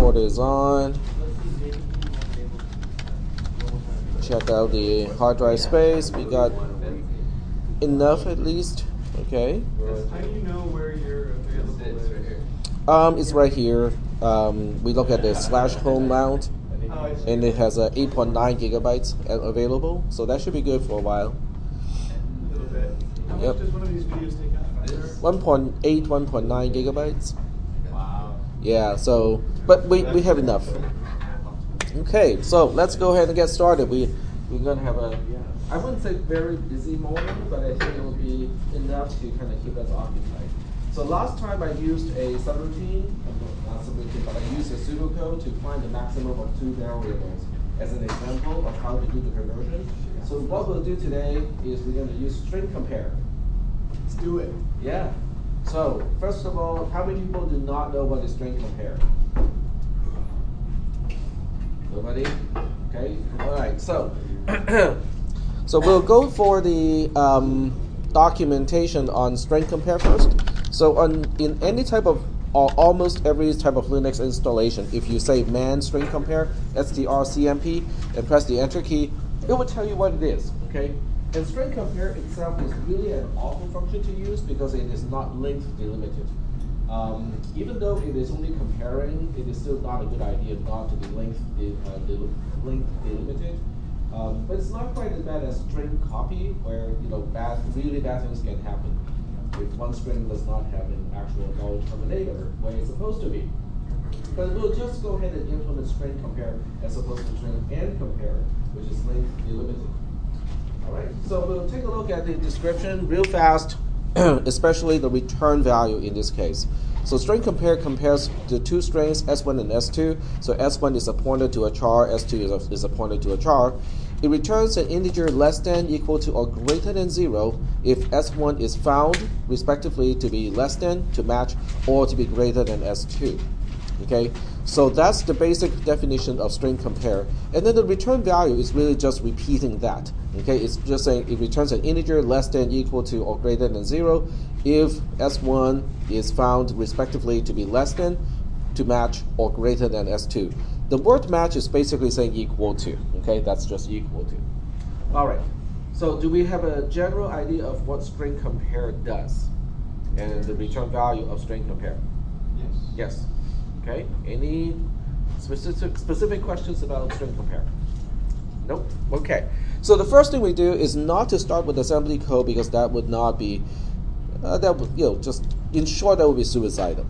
recorder is on. Check out the hard drive space. We got enough at least. Okay. How do you know where you're available? It's right here. We look at the /home mount, and it has 8.9 gigabytes available, so that should be good for a while. A little bit. How much does one of these videos take up? 1.8, 1.9 gigabytes. Wow. Yeah, so, but we have enough. Okay, so let's go ahead and get started. We're going to have a, I wouldn't say very busy morning, but I think it will be enough to kind of keep us occupied. So last time I used a subroutine, not subroutine, but I used a pseudocode to find the maximum of 2 variables as an example of how to do the conversion. So what we'll do today is we're going to use string compare. Let's do it. Yeah. So first of all, how many people do not know what is string compare? Nobody? Okay. All right. So, so we'll go for the documentation on string compare first. So in any type of, or almost every type of Linux installation, if you say man string compare, strcmp, and press the enter key, it will tell you what it is. Okay. And string compare itself is really an awful function to use because it is not length delimited. Even though it is only comparing, it is still not a good idea not to be length delimited. But it's not quite as bad as string copy, where really bad things can happen if one string does not have an actual null terminator where it's supposed to be. But we'll just go ahead and implement string compare as opposed to string and compare, which is length delimited. All right, so we'll take a look at the description real fast, especially the return value in this case. So string compare compares the two strings S1 and S2. So S1 is a pointer to a char, S2 is a pointer to a char. It returns an integer less than, equal to, or greater than 0 if S1 is found, respectively, to be less than, to match, or to be greater than S2. Okay, so that's the basic definition of string compare. And then the return value is really just repeating that. Okay, it's just saying it returns an integer less than, equal to, or greater than 0 if S1 is found, respectively, to be less than, to match, or greater than S2. The word match is basically saying equal to. Okay, that's just equal to. All right, so do we have a general idea of what string compare does and the return value of string compare? Yes. Yes. Okay, any specific questions about string compare? Nope. Okay, so the first thing we do is not to start with assembly code because that would not be, that would, just in short, that would be suicidal.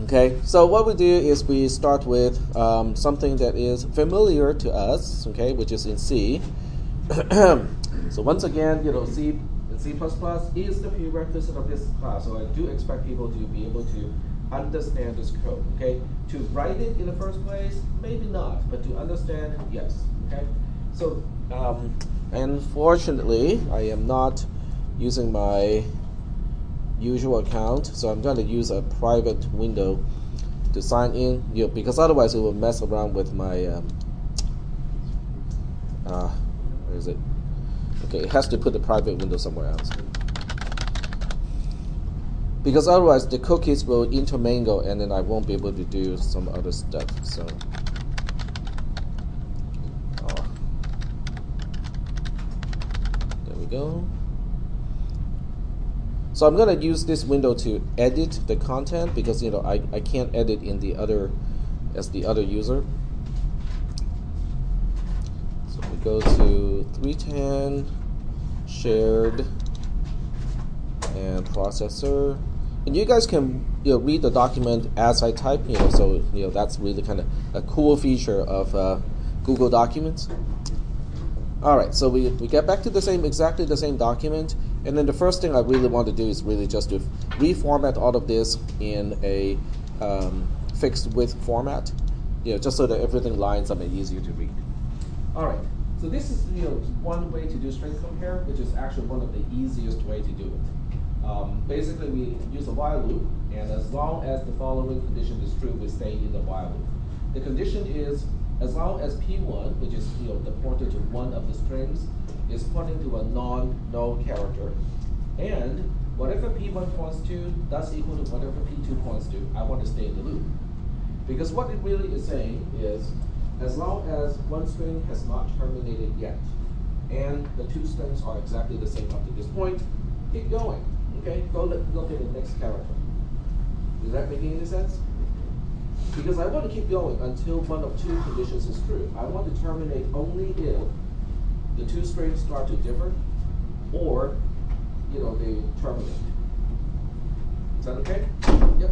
Okay, so what we do is we start with something that is familiar to us, okay, which is in C. So once again, C and C++ is the prerequisite of this class, so I do expect people to be able to understand this code, okay? To write it in the first place, maybe not, but to understand, yes, okay? So, unfortunately, I am not using my usual account, so I'm going to use a private window to sign in, because otherwise it will mess around with my, where is it? Okay, it has to put the private window somewhere else. Because otherwise the cookies will intermingle and then I won't be able to do some other stuff. So, there we go. So I'm going to use this window to edit the content because I can't edit in the other as the other user. So we go to 310 shared and processor, and you guys can read the document as I type. So that's really kind of a cool feature of Google Documents. All right, so we get back to exactly the same document, and then the first thing I really want to do is really just to reformat all of this in a fixed width format, just so that everything lines up and easier to read. All right, so this is one way to do string compare, which is actually one of the easiest way to do it. Basically, we use a while loop, and as long as the following condition is true, we stay in the while loop. The condition is as long as P1, which is the pointer to one of the strings, is pointing to a non-null character, and whatever P1 points to, that's equal to whatever P2 points to. I want to stay in the loop. Because what it really is saying is, as long as one string has not terminated yet, and the two strings are exactly the same up to this point, keep going. Okay, go look at the next character. Is that making any sense? Because I want to keep going until one of two conditions is true. I want to terminate only if the two strings start to differ, or they terminate. Is that okay? Yep.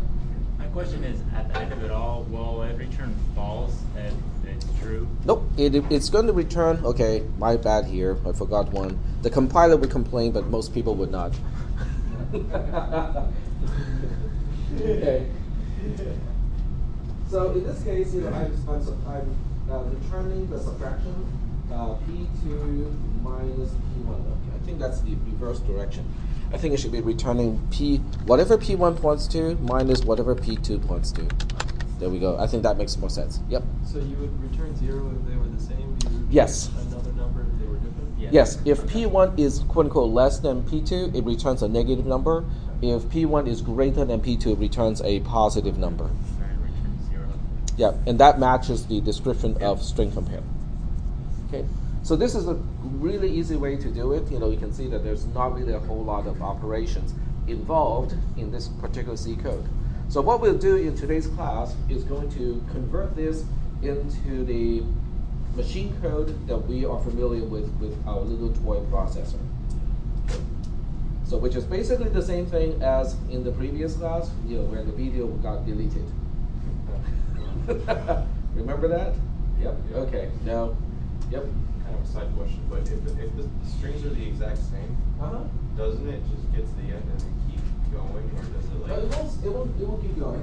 My question is, at the end of it all, will it return false if it's true? Nope, it's going to return, okay, my bad here, I forgot one. The compiler would complain, but most people would not. Okay. So in this case, I'm returning the subtraction P2 minus P1. Okay, I think that's the reverse direction. I think it should be returning whatever P1 points to minus whatever P2 points to. There we go. I think that makes more sense. Yep. So you would return 0 if they were the same? You would yes. Another number if they were different? Yeah. Yes. If P1 is quote unquote less than P2, it returns a negative number. If P1 is greater than P2, it returns a positive number. Return 0. Yeah, and that matches the description of string compare. Okay. So this is a really easy way to do it. You can see that there's not really a whole lot of operations involved in this particular C code. So what we'll do in today's class is going to convert this into the machine code that we are familiar with our little toy processor. So which is basically the same thing as in the previous class, where the video got deleted. Remember that? Yep. Okay. Now, yep. Kind of a side question, but if the strings are the exact same, doesn't it just get to the end and then keep going, or does it like? It won't keep going,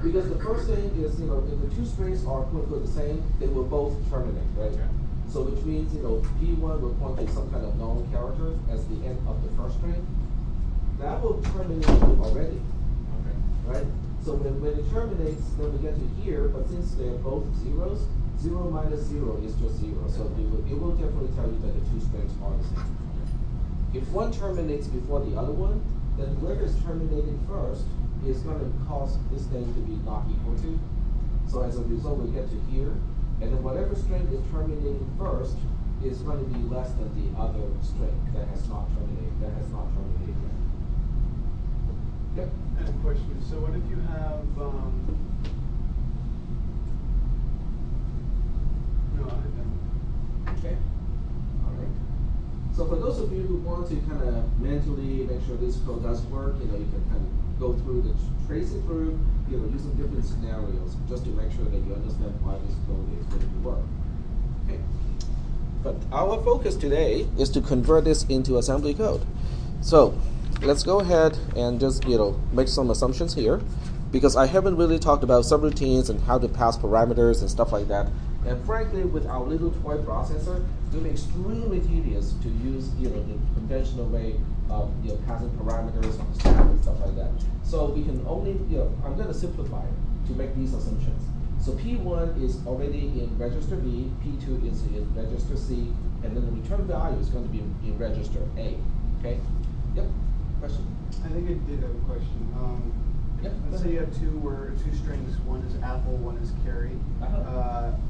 because the first thing is if the two strings are quote unquote the same, they will both terminate, right? Yeah. So which means P1 will point to some kind of known character as the end of the first string. That will terminate already, Okay. right? So when it terminates, then we get to here, but since they're both zeros, 0 minus 0 is just 0. So it will definitely tell you that the two strings are the same. If one terminates before the other one, then whoever is terminating first is going to cause this thing to be not equal to. So as a result, we get to here, and then whatever string is terminating first is going to be less than the other string that has not terminated yet. Yep. And a question, so what if you have, Okay. All right. So for those of you who want to kind of mentally make sure this code does work, you can kind of go through trace it through, using different scenarios just to make sure that you understand why this code is going to work. Okay. But our focus today is to convert this into assembly code. So let's go ahead and just make some assumptions here, because I haven't really talked about subroutines and how to pass parameters and stuff like that. And frankly, with our little toy processor, it will be extremely tedious to use the conventional way of passing parameters on stack and stuff like that. So we can only I'm going to simplify it to make these assumptions. So P1 is already in register B, P2 is in register C, and then the return value is going to be in register A. Okay? Yep. Question? I think I did have a question. Let's say you have two strings. One is apple, one is carry.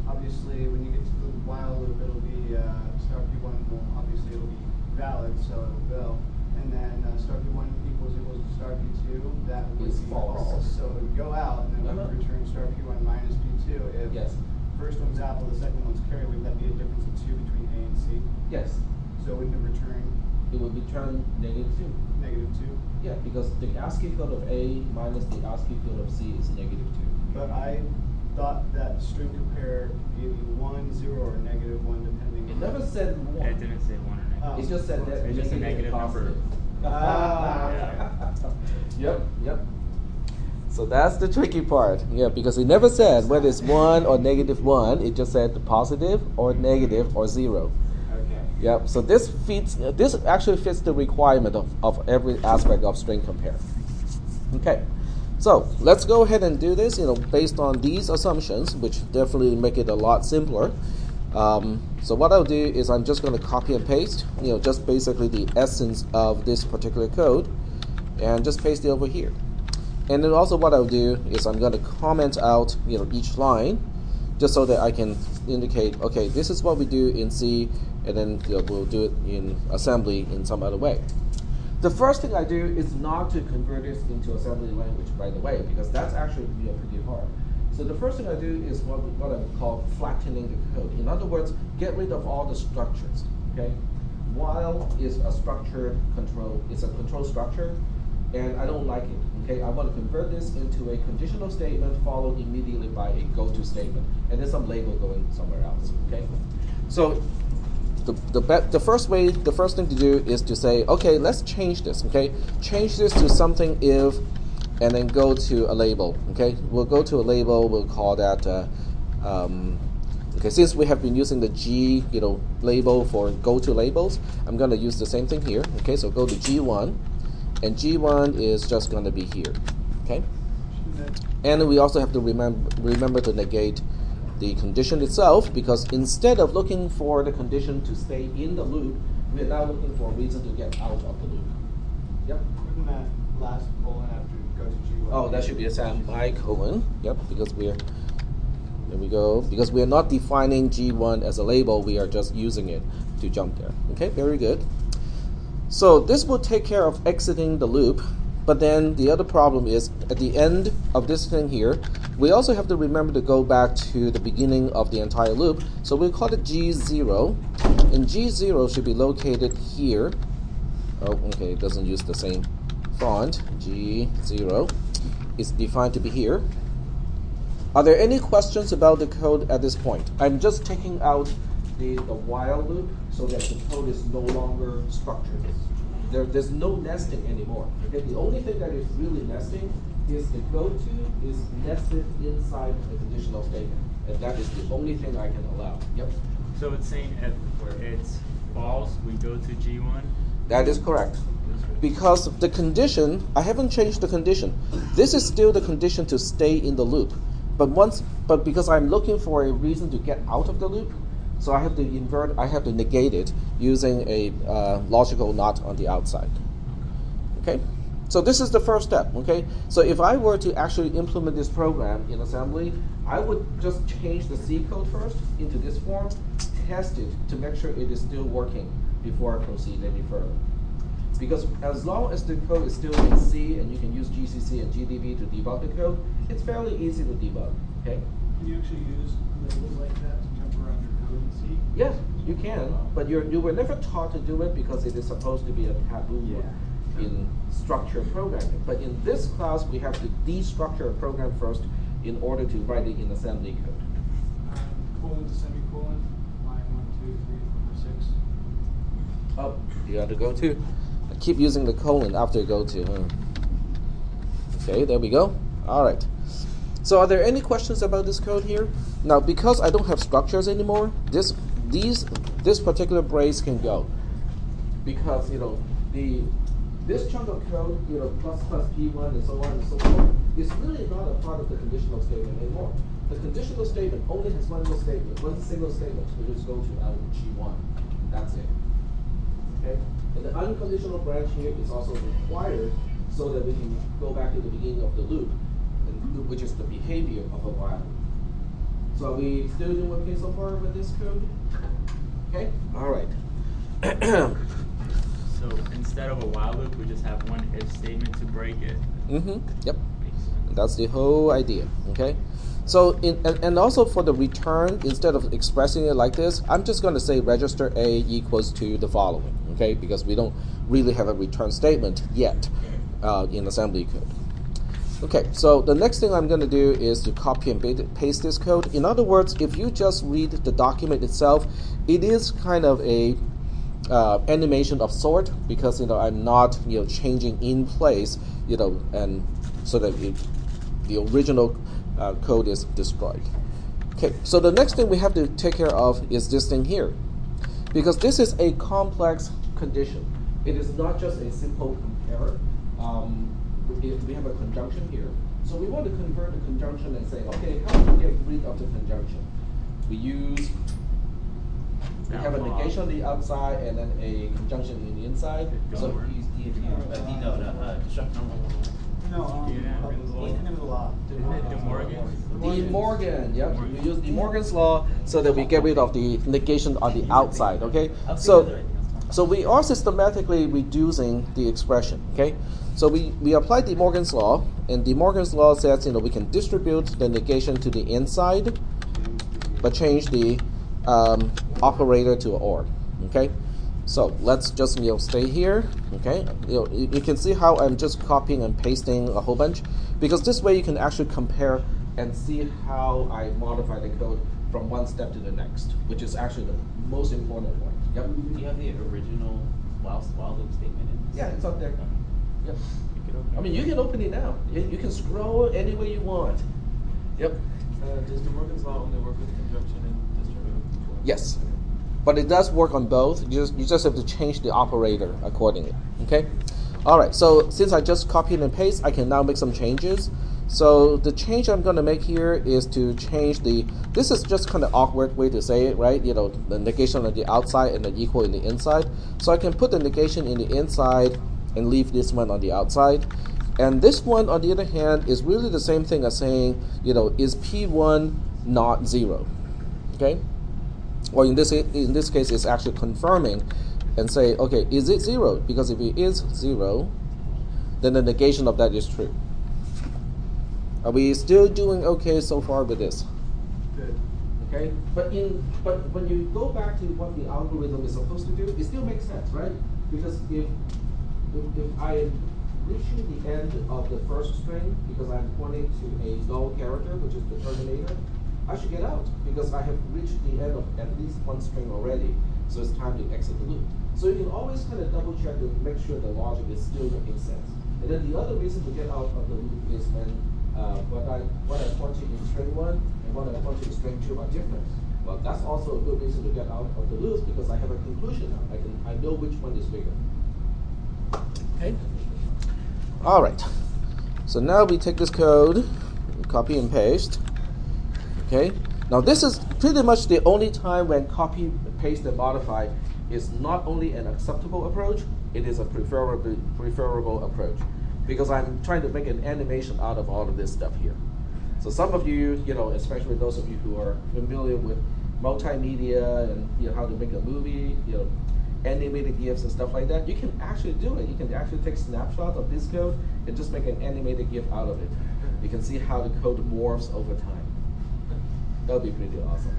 Obviously, when you get to the while loop, it'll be star P1. Well, obviously, it'll be valid, so it'll go. And then star P1 equals to star P2. That would Is be false. So it would go out, and then we would return star P1 minus P2. If first one's apple, the second one's carry, would that be a difference of 2 between A and C? Yes. So wouldn't it return? It would return -2. -2. Yeah, because the ASCII code of A minus the ASCII code of C is -2. But I thought that string compare gave you 1, 0, or -1 depending It on. never said 1. It didn't say 1 or negative. It just said that It's just a negative number. Yep. So that's the tricky part. Yeah, because it never said whether it's 1 or -1. It just said positive or negative or 0. Yep. So this actually fits the requirement of every aspect of string compare. Okay. So let's go ahead and do this, based on these assumptions, which definitely make it a lot simpler. So what I'll do is I'm just going to copy and paste, just basically the essence of this particular code, and just paste it over here. And then also what I'll do is I'm going to comment out each line, just so that I can indicate, okay, this is what we do in C, and then we'll do it in assembly in some other way. The first thing I do is not to convert this into assembly language right away, because that's actually pretty hard. So the first thing I do is what I would call flattening the code. In other words, get rid of all the structures. Okay, while is a structured control, it's a control structure, and I don't like it. Okay, I want to convert this into a conditional statement followed immediately by a go-to statement, and then some label going somewhere else. Okay, so the first thing to do is to say, okay, let's change this. Okay, change this to something if, and then go to a label. Okay, we'll go to a label. We'll call that. Okay, since we have been using the G, label for go to labels, I'm going to use the same thing here. Okay, so go to G1, and G1 is just going to be here. Okay, and we also have to remember to negate the condition itself, because instead of looking for the condition to stay in the loop, we are now looking for a reason to get out of the loop. Yep. Wouldn't that last colon after go to G1? Oh, that should be a semicolon. Yep, because there we go. Because we are not defining G1 as a label, we are just using it to jump there. Okay, very good. So this will take care of exiting the loop, but then the other problem is at the end of this thing here, we also have to remember to go back to the beginning of the entire loop. So we'll call it G0, and G0 should be located here. Oh, okay, it doesn't use the same font. G0 is defined to be here. Are there any questions about the code at this point? I'm just taking out the while loop so that the code is no longer structured. There's no nesting anymore. Okay, the only thing that is really nesting is the go-to is nested inside the conditional statement, and that is the only thing I can allow. Yep. So it's saying if it's false, we go to G1? That is correct. Because the condition, I haven't changed the condition. This is still the condition to stay in the loop. But because I'm looking for a reason to get out of the loop, so I have to negate it using a logical not on the outside. Okay? So this is the first step, okay? So if I were to actually implement this program in assembly, I would just change the C code first into this form, test it to make sure it is still working before I proceed any further. Because as long as the code is still in C and you can use GCC and GDB to debug the code, it's fairly easy to debug, okay? Can you actually use labels like that to jump around your code in C? Yes, you can, but you were never taught to do it because it is supposed to be a taboo in structured programming. But in this class, we have to destructure a program first in order to write it in assembly code. Colon to semicolon, line 1, 2, 3, 4, 6. Oh, you have to go to. I keep using the colon after go to. Huh? Okay, there we go. All right. So are there any questions about this code here? Now, because I don't have structures anymore, this particular brace can go. Because this chunk of code, plus P1 and so on and so forth, is really not a part of the conditional statement anymore. The conditional statement only has one single statement, which is go to G1. That's it. Okay? And the unconditional branch here is also required so that we can go back to the beginning of the loop, which is the behavior of a while. So are we still doing okay so far with this code? Okay? All right. So instead of a while loop, we just have one if statement to break it. Mm-hmm. Yep. That's the whole idea. Okay? So and also for the return, instead of expressing it like this, I'm just going to say register A equals to the following. Okay? Because we don't really have a return statement yet in assembly code. Okay, so the next thing I'm going to do is to copy and paste this code. In other words, if you just read the document itself, it is kind of a animation of sort, because I'm not changing in place, and so that the original code is destroyed. Okay, so the next thing we have to take care of is this thing here, because this is a complex condition. It is not just a simple compare. We have a conjunction here, so we want to convert the conjunction and say, okay, how do we get rid of the conjunction? We have a negation on the outside and then a conjunction in the inside. So No, Yeah. what's the name of the law? De Morgan? De Morgan, yep. We use De Morgan's law so that we get rid of the negation on the outside, okay? So we are systematically reducing the expression, okay? So we apply De Morgan's law, and De Morgan's law says, we can distribute the negation to the inside, but change the operator to or, okay? So let's just stay here, okay? You can see how I'm just copying and pasting a whole bunch, because this way you can actually compare and see how I modify the code from one step to the next, which is actually the most important point. Yep. Do you have the original while loop statement in this? Yeah, it's up there. Okay. Yep. I mean, you can open it now. You can scroll any way you want. Yep. Does De Morgan's law only work with conjunction and disjunction? Yes. But it does work on both. You just have to change the operator accordingly. Okay? All right. So since I just copied and paste, I can now make some changes. So the change I'm going to make here is to change this is just kind of awkward way to say it, right? The negation on the outside and the equal in the inside. So I can put the negation in the inside and leave this one on the outside. And this one, on the other hand, is really the same thing as saying, is P1 not 0? Okay? Or in this case, it's actually confirming and say, okay, is it 0? Because if it is 0, then the negation of that is true. Are we still doing okay so far with this? Good. Okay, but when you go back to what the algorithm is supposed to do, it still makes sense, right? Because if I am reaching the end of the first string because I'm pointing to a null character, which is the terminator, I should get out because I have reached the end of at least one string already. So it's time to exit the loop. So you can always kind of double check to make sure the logic is still making sense. And then the other reason to get out of the loop is when what I point to in string 1 and what I point to in string 2 are different. Well, that's also a good reason to get out of the loop because I have a conclusion now. I know which one is bigger. Okay. All right. So now we take this code, copy and paste. Okay. Now this is pretty much the only time when copy, paste, and modify is not only an acceptable approach, it is a preferable approach. Because I'm trying to make an animation out of all of this stuff here. So some of you, especially those of you who are familiar with multimedia and how to make a movie, animated GIFs and stuff like that, you can actually do it. You can actually take snapshots of this code and just make an animated GIF out of it. You can see how the code morphs over time. That would be pretty awesome,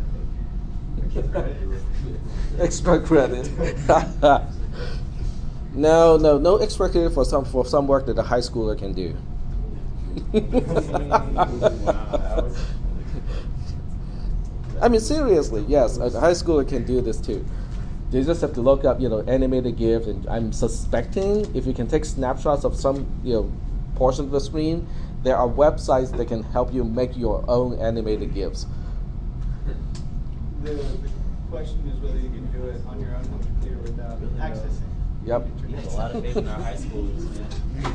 I think. Extra credit. No extra credit for some work that a high schooler can do. I mean, seriously, yes, a high schooler can do this too. They just have to look up, animated GIF, and I'm suspecting if you can take snapshots of some, portion of the screen, there are websites that can help you make your own animated GIFs. The question is whether you can do it on your own computer without accessing. Yep. We have a lot of faith in our high schoolers, man.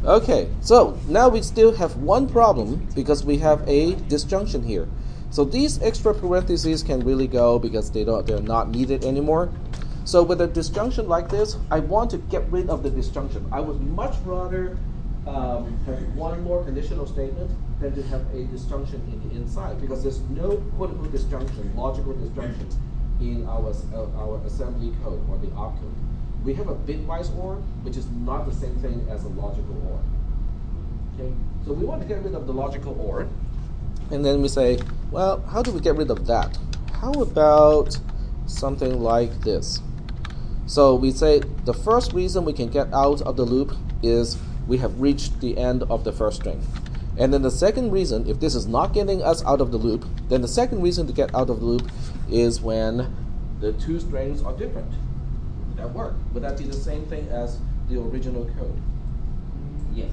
Okay, so now we still have one problem because we have a disjunction here. So these extra parentheses can really go because they're not needed anymore. So with a disjunction like this, I want to get rid of the disjunction. I would much rather have one more conditional statement than to have a disjunction in the inside because there's no quote-unquote disjunction, logical disjunction in our assembly code or the opcode. We have a bitwise OR, which is not the same thing as a logical OR. Okay, so we want to get rid of the logical OR, and then we say, well, how do we get rid of that? How about something like this? So we say the first reason we can get out of the loop is we have reached the end of the first string. And then the second reason, if this is not getting us out of the loop, then the second reason to get out of the loop is when the two strings are different. Would that work? Would that be the same thing as the original code? Yes.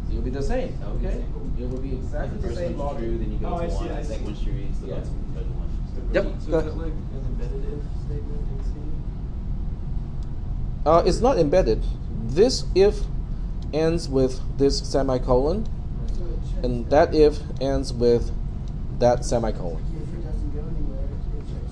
It will be the same, That would be okay? the same. It will be exactly the First same one's logic. true, then you go Oh, to I see, one, I the second see. one's true, so Yeah. that's the third one. Yep. So Go is ahead. that like an embedded if statement in C? It's not embedded. This if ends with this semicolon, and that if ends with that semicolon. If it doesn't go anywhere, it checks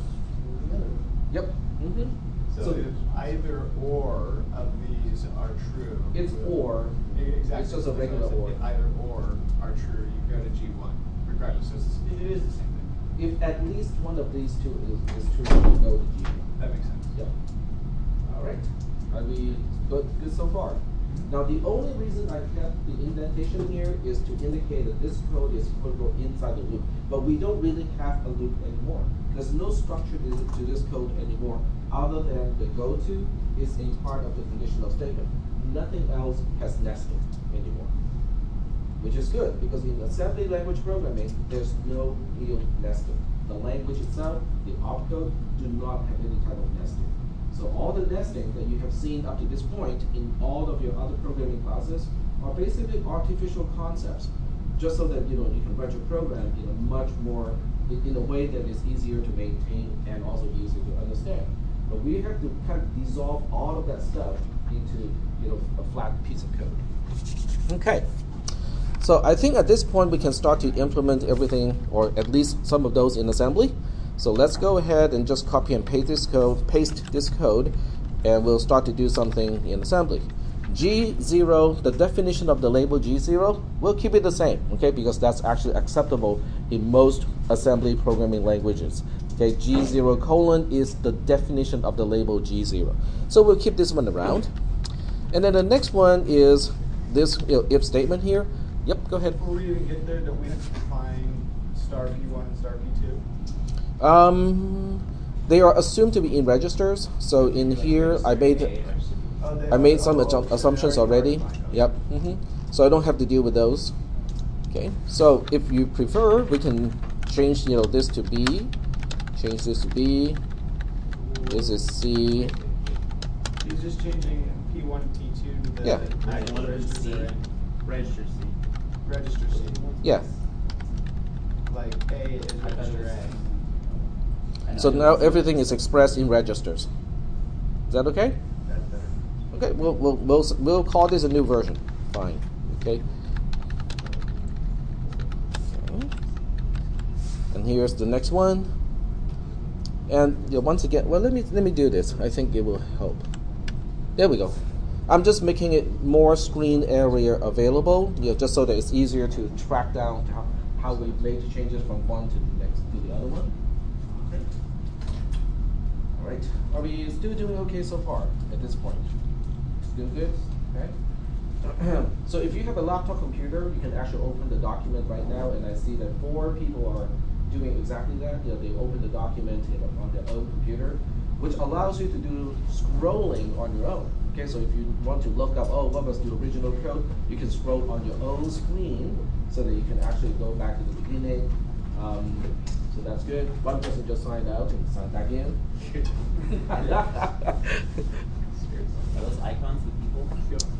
the other one. Yep. Mm-hmm. So if either or of these are true. It's or, Exactly. It's just a regular So or. if either or are true, you've got a G1, regardless. So it is the same thing. If at least one of these two is true, you go to G. That makes sense. Yep. All right. Are we good so far? Now the only reason I kept the indentation here is to indicate that this code is going to go inside the loop. But we don't really have a loop anymore. There's no structure to this code anymore other than the go-to is a part of the conditional statement. Nothing else has nesting anymore. Which is good because in assembly language programming, there's no real nesting. The language itself, the opcode, do not have any type of nesting. So all the nesting that you have seen up to this point in all of your other programming classes are basically artificial concepts, just so that you can write your program in a much more in a way that is easier to maintain and also easier to understand. But we have to kind of dissolve all of that stuff into a flat piece of code. Okay. So I think at this point we can start to implement everything, or at least some of those in assembly. So let's go ahead and just copy and paste this code, and we'll start to do something in assembly. G0, the definition of the label G0, we'll keep it the same, okay, because that's actually acceptable in most assembly programming languages. Okay, G0 colon is the definition of the label G0. So we'll keep this one around. And then the next one is this if statement here. Yep, go ahead. Before we even get there, don't we have to define star P1 and star P2? They are assumed to be in registers. So in here, I made some assumptions already. Yep. So I don't have to deal with those. Okay. So if you prefer, we can change this to B. Change this to B. This is C. He's just changing P1 and P2 to the actual register they're in. Register C. Register C. Yeah. Like A is register A. So now everything is expressed in registers. Is that okay? That's better. Okay. We'll call this a new version. Fine. Okay. And here's the next one. And once again, well, let me do this. I think it will help. There we go. I'm just making it more screen area available, just so that it's easier to track down how we've made the changes from one to the other one. Okay. All right. Are we still doing okay so far at this point? Still good? Okay. So if you have a laptop computer, you can actually open the document right now, and I see that 4 people are doing exactly that. They open the document on their own computer, which allows you to do scrolling on your own. Okay, so if you want to look up, what was the original code, you can scroll on your own screen so that you can actually go back to the beginning. So that's good. One person just signed out and signed back in. Are those icons of people?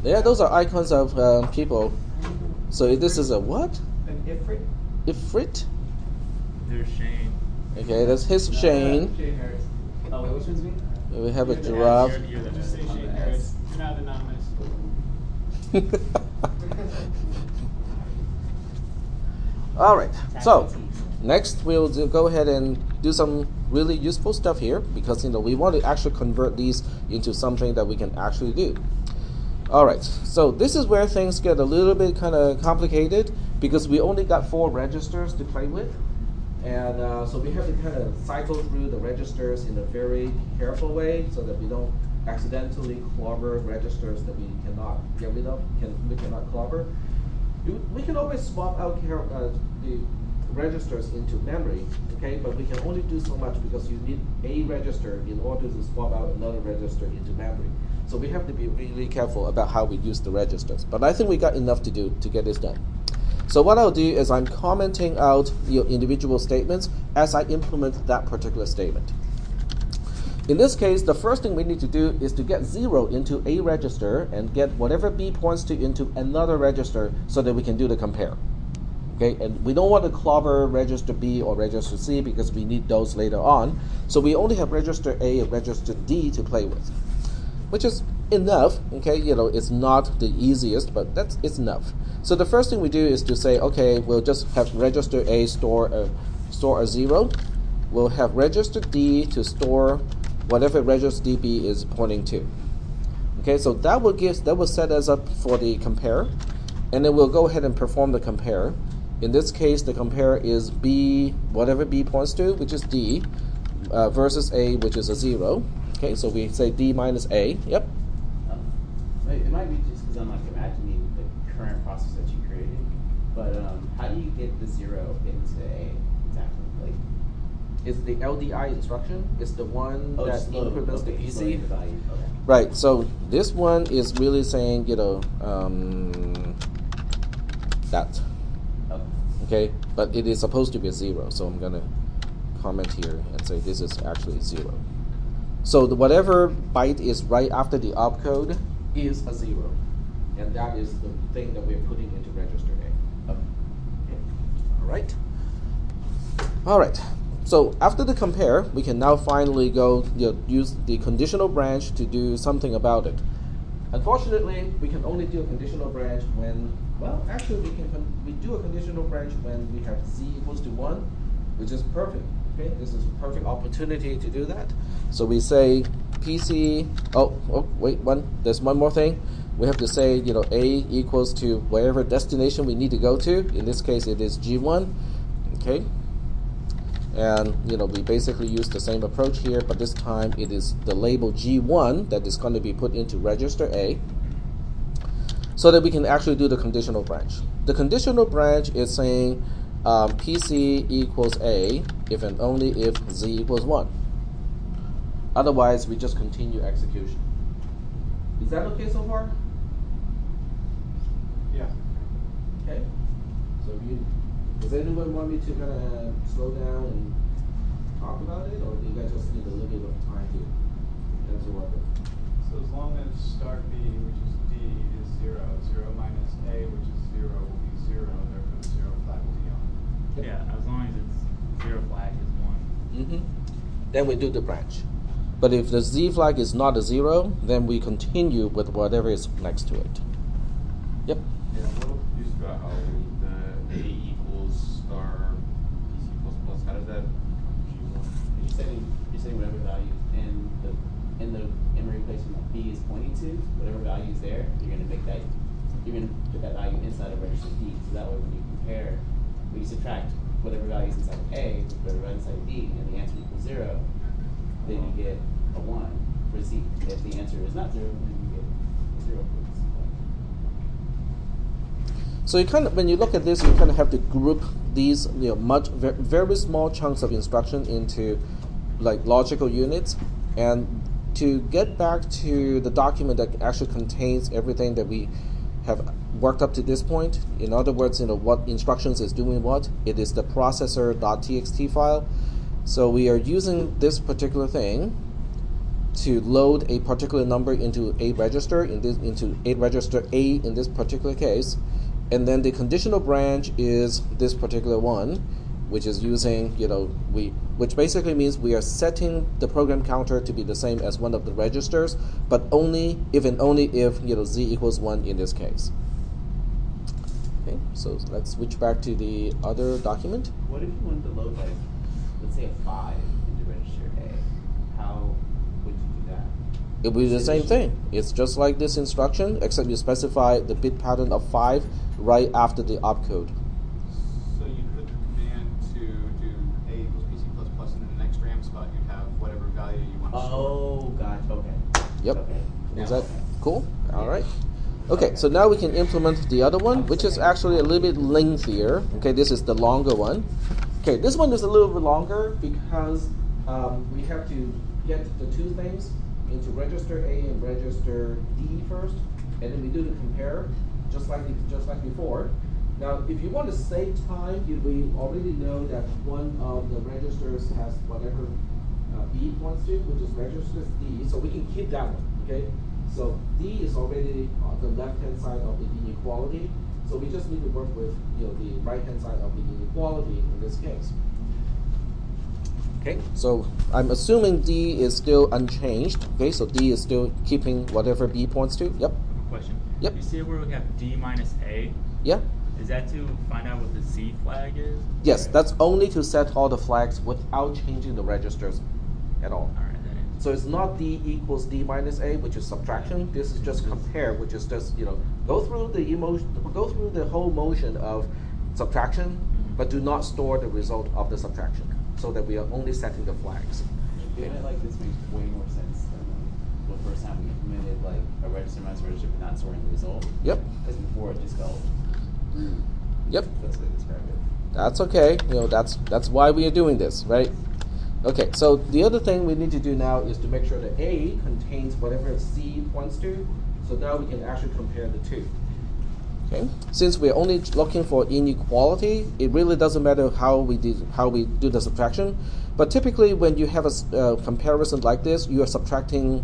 Yeah, those are icons of people. So this is a what? An Ifrit? Ifrit? There's Shane. Okay, that's his Shane. Shane Harris. Oh, wait, which one's me? We have a You're the giraffe. You're the Just say best. Shane Harris. You're not anonymous. All right, so next we'll go ahead and do some really useful stuff here, because we want to actually convert these into something that we can actually do. All right, so this is where things get a little bit kind of complicated, because we only got 4 registers to play with, and so we have to kind of cycle through the registers in a very careful way so that we don't accidentally clobber registers that we cannot get rid of, we cannot clobber. We can always swap out the registers into memory, okay, but we can only do so much because you need a register in order to swap out another register into memory. So we have to be really careful about how we use the registers. But I think we got enough to do to get this done. So what I'll do is I'm commenting out individual statements as I implement that particular statement. In this case, the first thing we need to do is to get 0 into a register and get whatever B points to into another register so that we can do the compare. Okay, and we don't want to clobber register B or register C because we need those later on. So we only have register A and register D to play with, which is enough. Okay, it's not the easiest, but it's enough. So the first thing we do is to say, okay, we'll just have register A store a 0. We'll have register D to store whatever register DB is pointing to. Okay, so that will set us up for the compare, and then we'll go ahead and perform the compare. In this case, the compare is B, whatever B points to, which is D, versus A, which is a 0. Okay, so we say D minus A. Yep. It might be just because I'm like imagining the current process that you created, but how do you get the 0 into A exactly? Like, It's the LDI instruction. It's the one that just load, increments the okay, just PC. loading the value. Okay. Right. So this one is really saying, that. Okay. Okay, but it is supposed to be a 0. So I'm gonna comment here and say this is actually 0. So whatever byte is right after the opcode is a 0, and that is the thing that we're putting into register A. Okay. All right. All right. So after the compare, we can now finally go use the conditional branch to do something about it. Unfortunately, we can only do a conditional branch when, well, actually we do a conditional branch when we have z equals to 1, which is perfect. Okay, this is a perfect opportunity to do that. So we say PC. There's one more thing. We have to say A equals to whatever destination we need to go to. In this case, it is G1. Okay. And we basically use the same approach here, but this time it is the label G1 that is going to be put into register A, so that we can actually do the conditional branch. The conditional branch is saying PC equals A if and only if Z equals 1. Otherwise, we just continue execution. Is that okay so far? Yeah. Okay. So does anyone want me to kind of slow down and talk about it, or do you guys just need a little bit of time to absorb it? So as long as start B, which is D, is 0, 0 minus A, which is 0, will be 0, therefore the 0 flag will be on. Yep. Yeah, as long as it's 0 flag is 1. Then we do the branch. But if the Z flag is not a 0, then we continue with whatever is next to it. Yep. Yeah, I'm a little confused about how the A equals star PC plus plus. How does that? You're setting whatever value in the memory place that B is pointing to, whatever value is there, you're gonna put that value inside of register D. So that way when you compare, when you subtract whatever value is inside of A with whatever value is inside of D, and the answer equals 0, then you get a 1 for Z. If the answer is not 0, then you get a 0 for Z. So when you look at this, you kind of have to group these, very small chunks of instruction into like logical units, and to get back to the document that actually contains everything that we have worked up to this point. In other words, what instructions is doing what. It is the processor.txt file. So we are using this particular thing to load a particular number into a register, into a register A in this particular case. And then the conditional branch is this particular one, which is using, which basically means we are setting the program counter to be the same as one of the registers, but only if and only if, Z equals 1 in this case. Okay, so let's switch back to the other document. What if you wanted to load, like, let's say a 5 into register A? How would you do that? It will be the same thing. It's just like this instruction, except you specify the bit pattern of 5 right after the opcode. So you put the command to do A equals PC plus plus, and in the next RAM spot you'd have whatever value you want to store. Oh, gotcha. Okay. Yep. Okay. Is that cool? All right. Okay, so now we can implement the other one, which is actually a little bit lengthier. Okay, this is the longer one. Okay, this one is a little bit longer because we have to get the two things into register A and register D first, and then we do the compare, just like before. Now, if you want to save time, we already know that one of the registers has whatever B points to, which is register D, so we can keep that one. Okay, so D is already on the left-hand side of the inequality, so we just need to work with the right-hand side of the inequality in this case. Okay, so I'm assuming D is still unchanged. Okay, so D is still keeping whatever B points to. Yep. Question. Yep. You see where we have D minus A? Yeah. Is that to find out what the Z flag is? Yes, that's only to set all the flags without changing the registers at all. All right, that answers So it's not d equals d minus a, which is subtraction. This is just compare, which is just go through the whole motion of subtraction, but do not store the result of the subtraction, so that we are only setting the flags. Doing it like this makes way more sense than the first time we implemented like a register minus register but not storing the result. Yep. Because before it just felt rude. Yep. That's the way to describe it. That's okay. That's why we are doing this, right? Okay, so the other thing we need to do now is to make sure that A contains whatever C points to. So now we can actually compare the two. Okay. Since we're only looking for inequality, it really doesn't matter how we do the subtraction. But typically, when you have a comparison like this, you are subtracting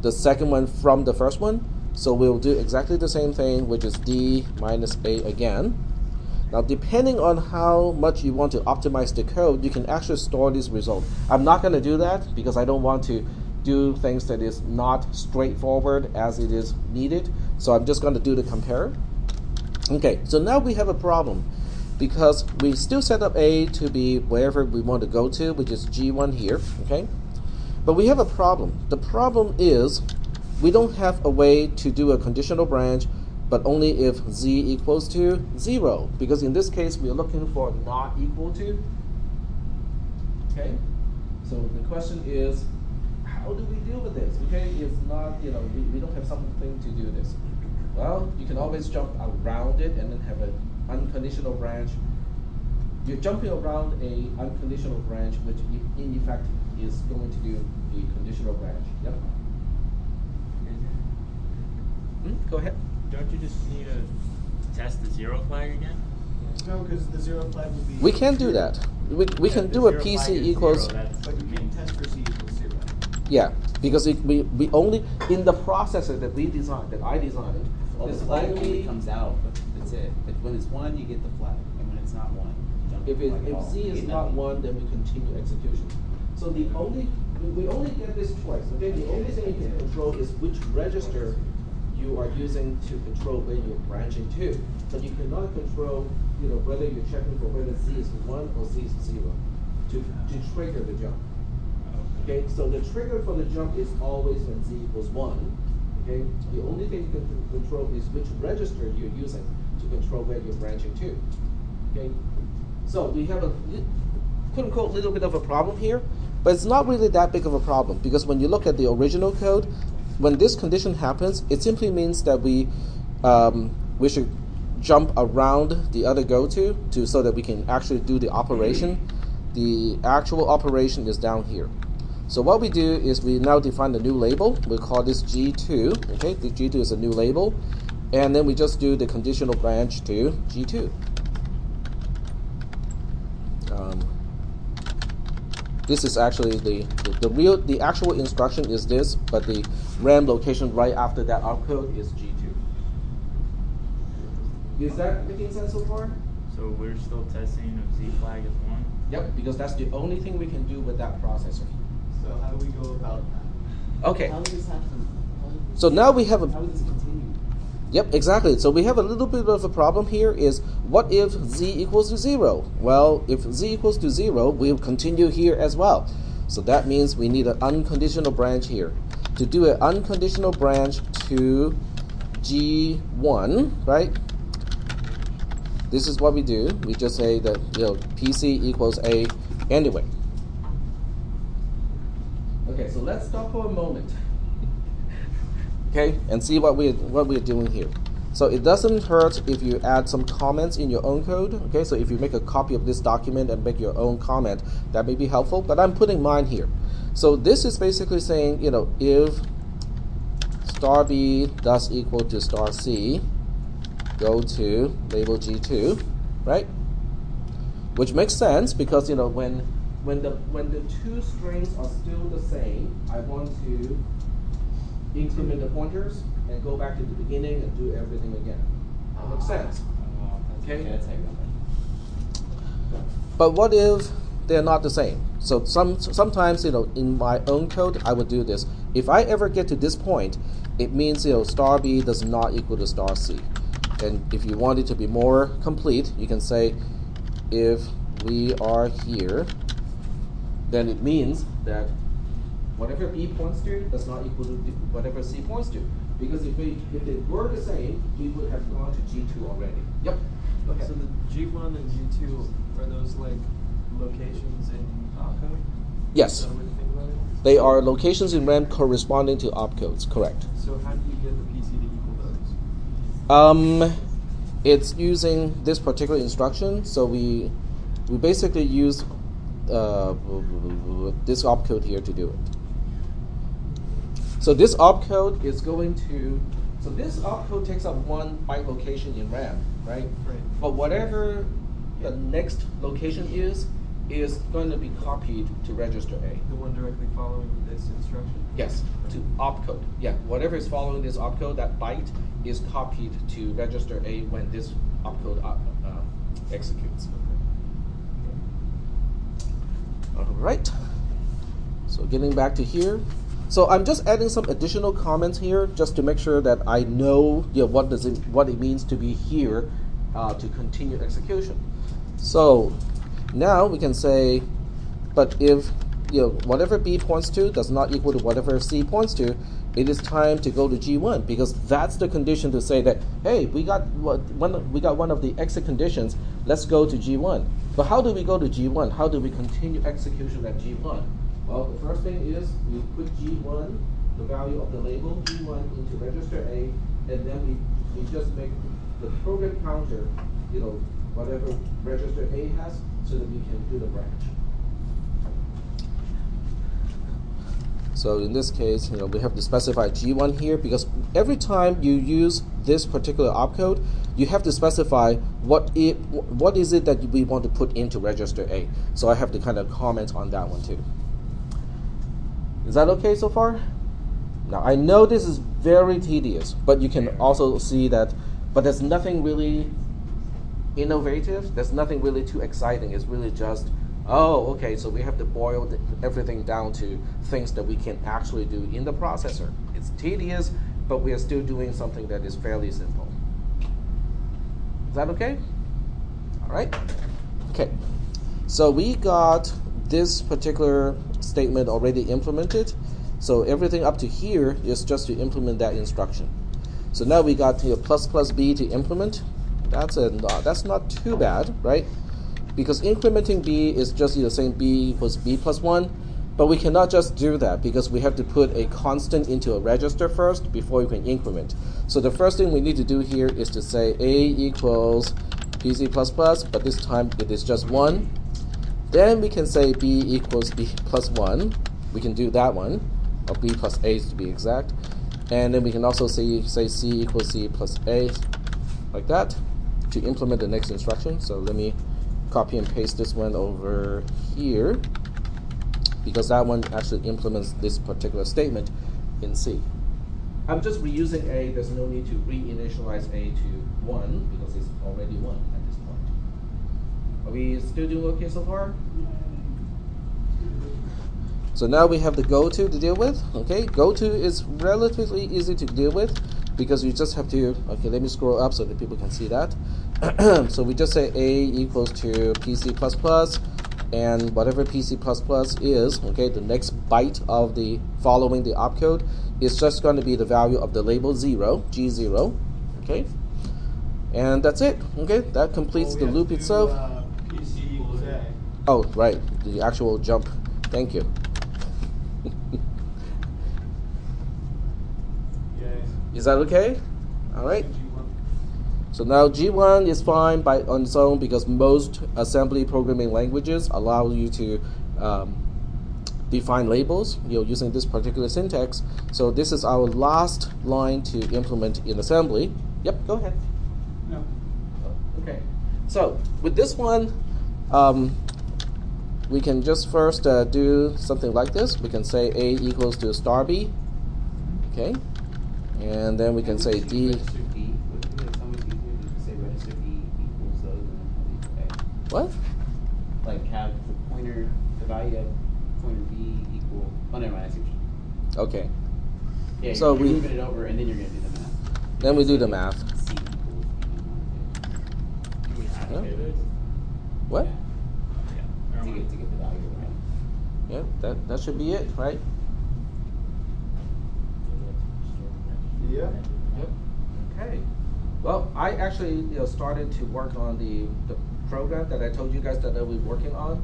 the second one from the first one. So we'll do exactly the same thing, which is D minus A again. Now, depending on how much you want to optimize the code, you can actually store this result. I'm not going to do that because I don't want to do things that is not straightforward as it is needed. So I'm just going to do the compare. Okay, so now we have a problem because we still set up A to be wherever we want to go to, which is G1 here, okay? But we have a problem. The problem is we don't have a way to do a conditional branch, but only if z equals to 0, because in this case we are looking for not equal to. Okay, so the question is, how do we deal with this? Okay, it's not, we don't have something to do this. Well, you can always jump around it and then have an unconditional branch. You're jumping around a unconditional branch, which in effect is going to do the conditional branch. Yep. Go ahead. Don't you just need to test the zero flag again? No, because the zero flag would be. We can do that. We can do a PC equals. But you can test for c equals 0. Yeah, because we only in the processor that we designed, that I designed. Well, the it's flag only only comes out, but that's it. When it's 1, you get the flag, and when it's not 1, you don't If get the flag at all. z You is get not nothing. 1, then we continue execution. So we only get this choice. Okay, the only thing you can control is which register you are using to control where you're branching to. But you cannot control, whether you're checking for whether z is 1 or z is 0 to trigger the jump. Okay, so the trigger for the jump is always when z equals 1. Okay, the only thing you can control is which register you're using to control where you're branching to. Okay, so we have a quote unquote little bit of a problem here, but it's not really that big of a problem because when you look at the original code, when this condition happens, it simply means that we should jump around the other goto so that we can actually do the operation. The actual operation is down here. So what we do is we now define a new label. We call this G2. Okay, the G2 is a new label, and then we just do the conditional branch to G2. This is actually the actual instruction is this, but the RAM location right after that opcode is G2. Is that making sense so far? So we're still testing if z flag is 1? Yep, because that's the only thing we can do with that processor. So how do we go about that? Okay. How does this happen? So now we have How does this continue? Yep, exactly. So we have a little bit of a problem here is, what if z equals to 0? Well, if z equals to 0, we'll continue here as well. So that means we need an unconditional branch here. To do an unconditional branch to G1, right? This is what we do. We just say that PC equals A anyway. Okay, so let's stop for a moment. Okay, and see what we're doing here. So it doesn't hurt if you add some comments in your own code. Okay, so if you make a copy of this document and make your own comment, that may be helpful. But I'm putting mine here. So this is basically saying, if star B does equal to star C, go to label G2, right? Which makes sense because when the two strings are still the same, I want to increment the pointers and go back to the beginning and do everything again. That makes sense. Okay. That's how you got it. But what if they're not the same? So sometimes in my own code I would do this. If I ever get to this point, it means star B does not equal to star C. And if you want it to be more complete, you can say if we are here, then it means that whatever B points to does not equal to whatever C points to. Because if they were the same, we would have gone to G2 already. Yep. Okay. So the G1 and G2, are those like locations in opcode? Yes. Is that a way to think about it? They are locations in RAM corresponding to opcodes, correct. So how do you get the PC to equal those? It's using this particular instruction. So we basically use this opcode here to do it. So this opcode is going to, so this opcode takes up 1 byte location in RAM, right? Right. But whatever the next location is going to be copied to register A. The one directly following this instruction? Yes, to opcode. Yeah, whatever is following this opcode, that byte is copied to register A when this opcode executes. All right. So getting back to here. So I'm just adding some additional comments here just to make sure that I know what it means to be here to continue execution. So now we can say, but if whatever B points to does not equal to whatever C points to, it is time to go to G1 because that's the condition to say that, hey, we got one of the exit conditions. Let's go to G1. But how do we go to G1? How do we continue execution at G1? Well, the first thing is we put G1, the value of the label G1 into register A, and then we just make the program counter, whatever register A has, so that we can do the branch. So in this case, we have to specify G1 here because every time you use this particular opcode, you have to specify what is it that we want to put into register A. So I have to kind of comment on that one too. Is that okay so far? Now I know this is very tedious, but you can also see that, but there's nothing really innovative. There's nothing really too exciting. It's really just, oh, okay, so we have to boil everything down to things that we can actually do in the processor. It's tedious, but we are still doing something that is fairly simple. Is that okay? All right. Okay. So we got this particular statement already implemented. So everything up to here is just to implement that instruction. So now we got plus B to implement. That's not too bad, right? Because incrementing B is just saying B equals B plus 1, but we cannot just do that because we have to put a constant into a register first before we can increment. So the first thing we need to do here is to say A equals PC plus plus, but this time it is just 1. Then we can say B equals B plus 1. We can do that one, or B plus A to be exact. And then we can also say C equals C plus A, like that, to implement the next instruction. So let me copy and paste this one over here, because that one actually implements this particular statement in C. I'm just reusing A. There's no need to reinitialize A to 1, because it's already 1 at this point. Are we still doing okay so far? So now we have the goto to deal with. Okay, goto is relatively easy to deal with because you just have to, okay, let me scroll up so that people can see that. So we just say A equals to PC plus plus, and whatever PC plus plus is, okay, the next byte of the following the opcode is just going to be the value of the label 0, G0, okay? And that's it, okay? That completes the loop itself. PC equals A. Oh, right, the actual jump. Thank you. Is that okay? All right. So now G1 is fine on its own because most assembly programming languages allow you to define labels using this particular syntax. So this is our last line to implement in assembly. Yep, go ahead. No. Okay. So with this one, we can just first do something like this. We can say A equals to star B. Okay. And then we can say D. Register D. Would it be always easier to say register D equals those and then A? What? Like have the value of pointer B equal. Oh, never mind. I see what you mean. Okay. Yeah, So you're we moving it over and then you're going to do the math. Then we do the math. C equals. Do we have to Yeah. pay this? What? Yeah. To get the value of the Yeah, that should be it, right? Yeah. Yep. Okay. Well, I actually started to work on the program that I told you guys that I was working on,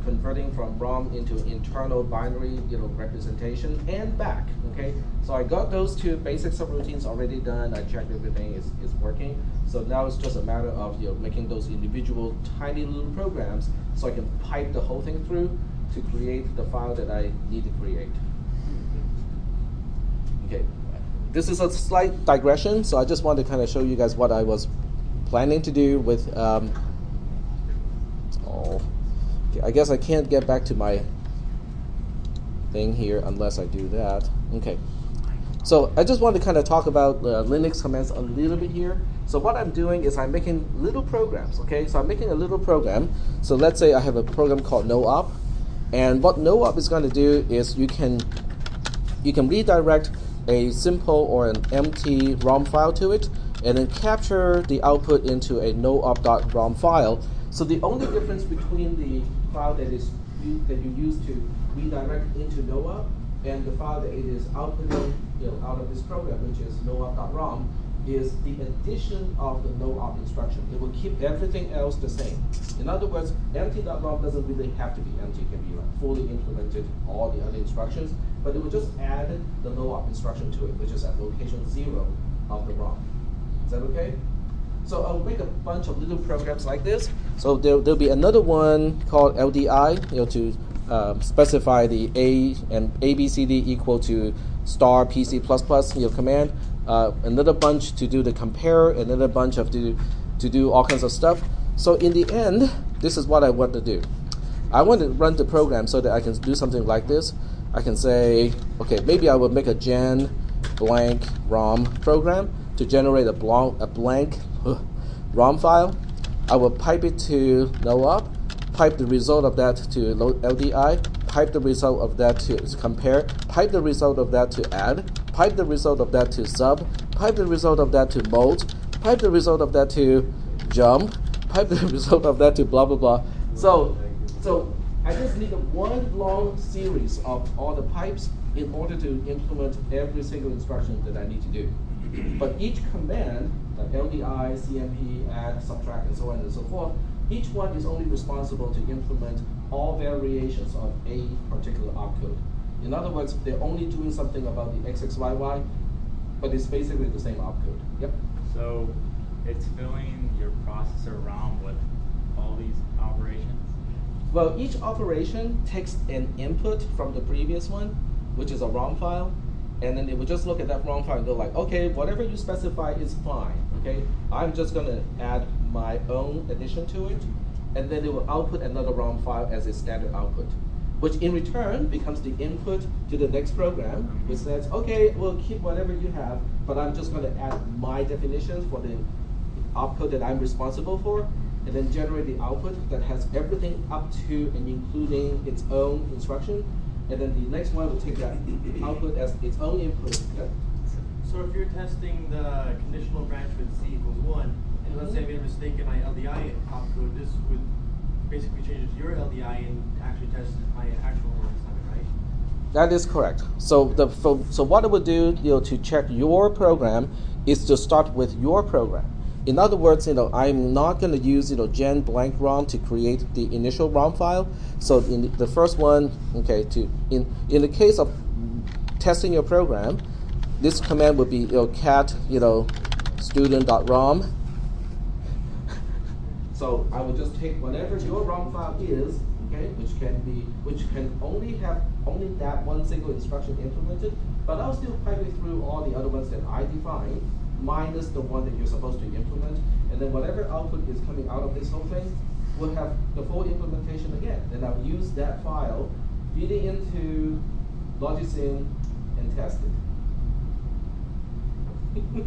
converting from ROM into internal binary representation and back. Okay. So I got those two basic subroutines already done. I checked everything is working. So now it's just a matter of making those individual tiny little programs so I can pipe the whole thing through to create the file that I need to create. Okay. This is a slight digression, so I just want to kind of show you guys what I was planning to do with, okay, I guess I can't get back to my thing here unless I do that. Okay. So I just want to kind of talk about Linux commands a little bit here. So what I'm doing is I'm making little programs, okay? So I'm making a little program. So let's say I have a program called noop, and what noop is going to do is you can redirect a simple or an empty ROM file to it, and then capture the output into a noop.rom file. So the only difference between the file that you use to redirect into noop and the file that it is outputting out of this program, which is noop.rom, is the addition of the noop instruction. It will keep everything else the same. In other words, empty.rom doesn't really have to be empty. It can be fully implemented, all the other instructions, but it will just add the noop instruction to it, which is at location 0 of the ROM. Is that okay? So I'll make a bunch of little programs like this. So there'll be another one called LDI, to specify the A and ABCD equal to star PC++, command. Another bunch to do the compare, another bunch of to do all kinds of stuff. So in the end, this is what I want to do. I want to run the program so that I can do something like this. I can say, okay, maybe I will make a gen blank ROM program to generate a blank ROM file. I will pipe it to noop, pipe the result of that to LDI, pipe the result of that to compare, pipe the result of that to add, pipe the result of that to sub, pipe the result of that to mult, pipe the result of that to jump, pipe the result of that to blah, blah, blah. So I just need one long series of all the pipes in order to implement every single instruction that I need to do. But each command, like LDI, CMP, add, subtract, and so on and so forth, each one is only responsible to implement all variations of a particular opcode. In other words, they're only doing something about the XXYY, but it's basically the same opcode. Yep. So it's filling your processor ROM with all these operations? Well, each operation takes an input from the previous one, which is a ROM file, and then it will just look at that ROM file and go like, okay, whatever you specify is fine, okay? I'm just gonna add my own addition to it, and then it will output another ROM file as a standard output, which in return becomes the input to the next program, which says, okay, we'll keep whatever you have, but I'm just gonna add my definitions for the opcode that I'm responsible for, and then generate the output that has everything up to and including its own instruction. And then the next one will take that output as its own input. Okay? So if you're testing the conditional branch with c equals 1, and let's say I made a mistake in my LDI opcode, this would basically change it to your LDI and actually test my actual one, right? That is correct. So so what it would do to check your program is to start with your program. In other words, I'm not going to use gen blank ROM to create the initial ROM file. So in the first one, okay, in the case of testing your program, this command would be cat student.rom. So I will just take whatever your ROM file is, okay, which can only have that one single instruction implemented, but I'll still pipe it through all the other ones that I define, minus the one that you're supposed to implement, and then whatever output is coming out of this whole thing will have the full implementation again. Then I'll use that file, feed it into Logisim, and test it.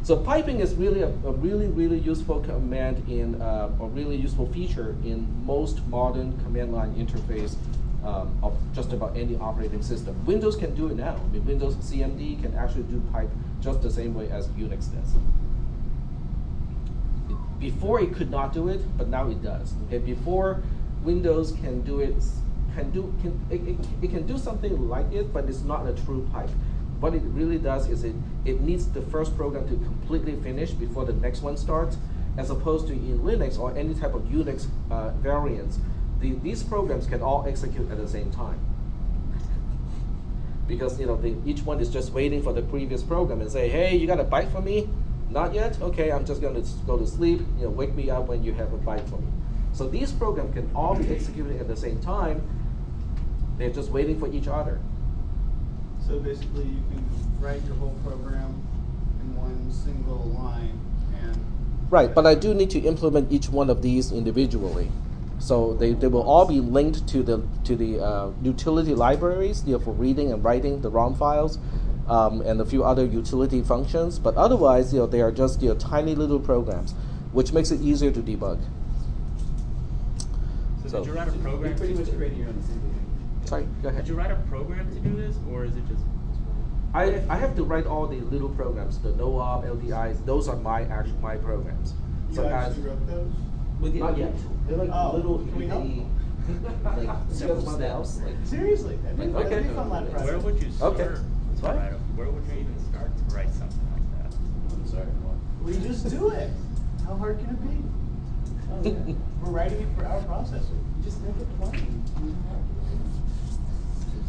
So piping is really a really useful command a really useful feature in most modern command line interface of just about any operating system. Windows can do it now. I mean, Windows CMD can actually do pipe just the same way as Unix does. Before it could not do it, but now it does. Okay, before Windows can do it, it can do something like it, but it's not a true pipe. what it really does is it needs the first program to completely finish before the next one starts, as opposed to in Linux or any type of Unix variants. These programs can all execute at the same time. Because each one is just waiting for the previous program and say, hey, you got a byte for me? Not yet? Okay, I'm just going to go to sleep. Wake me up when you have a byte for me. So these programs can all be executed at the same time. They're just waiting for each other. So basically, you can write your whole program in one single line and. Right, but I do need to implement each one of these individually. So they will all be linked to the utility libraries for reading and writing the ROM files, and a few other utility functions. But otherwise, they are just tiny little programs, which makes it easier to debug. So did you write a program? You're pretty much creating your own assembly. Sorry, go ahead. Did you write a program to do this, or is it just? I have to write all the little programs, the no-op, LDIs. Those are my programs. You actually wrote those? Not yet. They're like little can we help? bitty, like several steps. Like, Seriously, that'd be Okay. that'd be fun lab project. Where would you start? Okay. To What? write where would you even start to write something like that? I'm sorry. We just do it. How hard can it be? Oh, yeah. We're writing it for our processor. You just make it plain.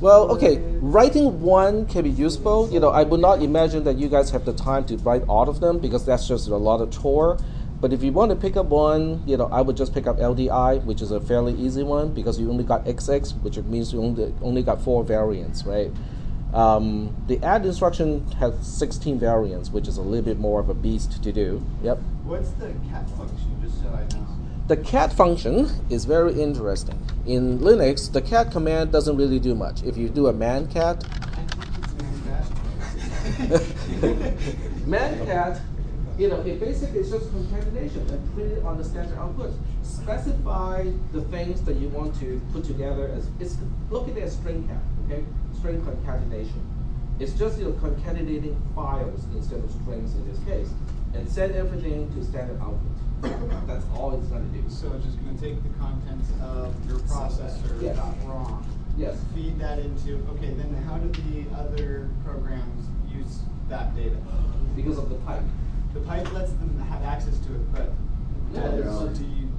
Well, okay, writing one can be useful. I would not imagine that you guys have the time to write all of them because that's just a lot of chore. But if you want to pick up one, I would just pick up LDI, which is a fairly easy one because you only got XX, which means you only got 4 variants, right? The add instruction has 16 variants, which is a little bit more of a beast to do. Yep. What's the cat function, just so I know? The cat function is very interesting. In Linux, the cat command doesn't really do much. If you do a man cat, man cat, it basically is just concatenation and print it on the standard output. Specify the things that you want to put together as look at it as string cat, okay? String concatenation. It's just concatenating files instead of strings in this case, and send everything to standard output. That's all it's going to do. So it's just going to take the contents of your processor Yes. .rom. Yes. Feed that into, okay, then how do the other programs use that data? Because of the pipe. The pipe lets them have access to it, but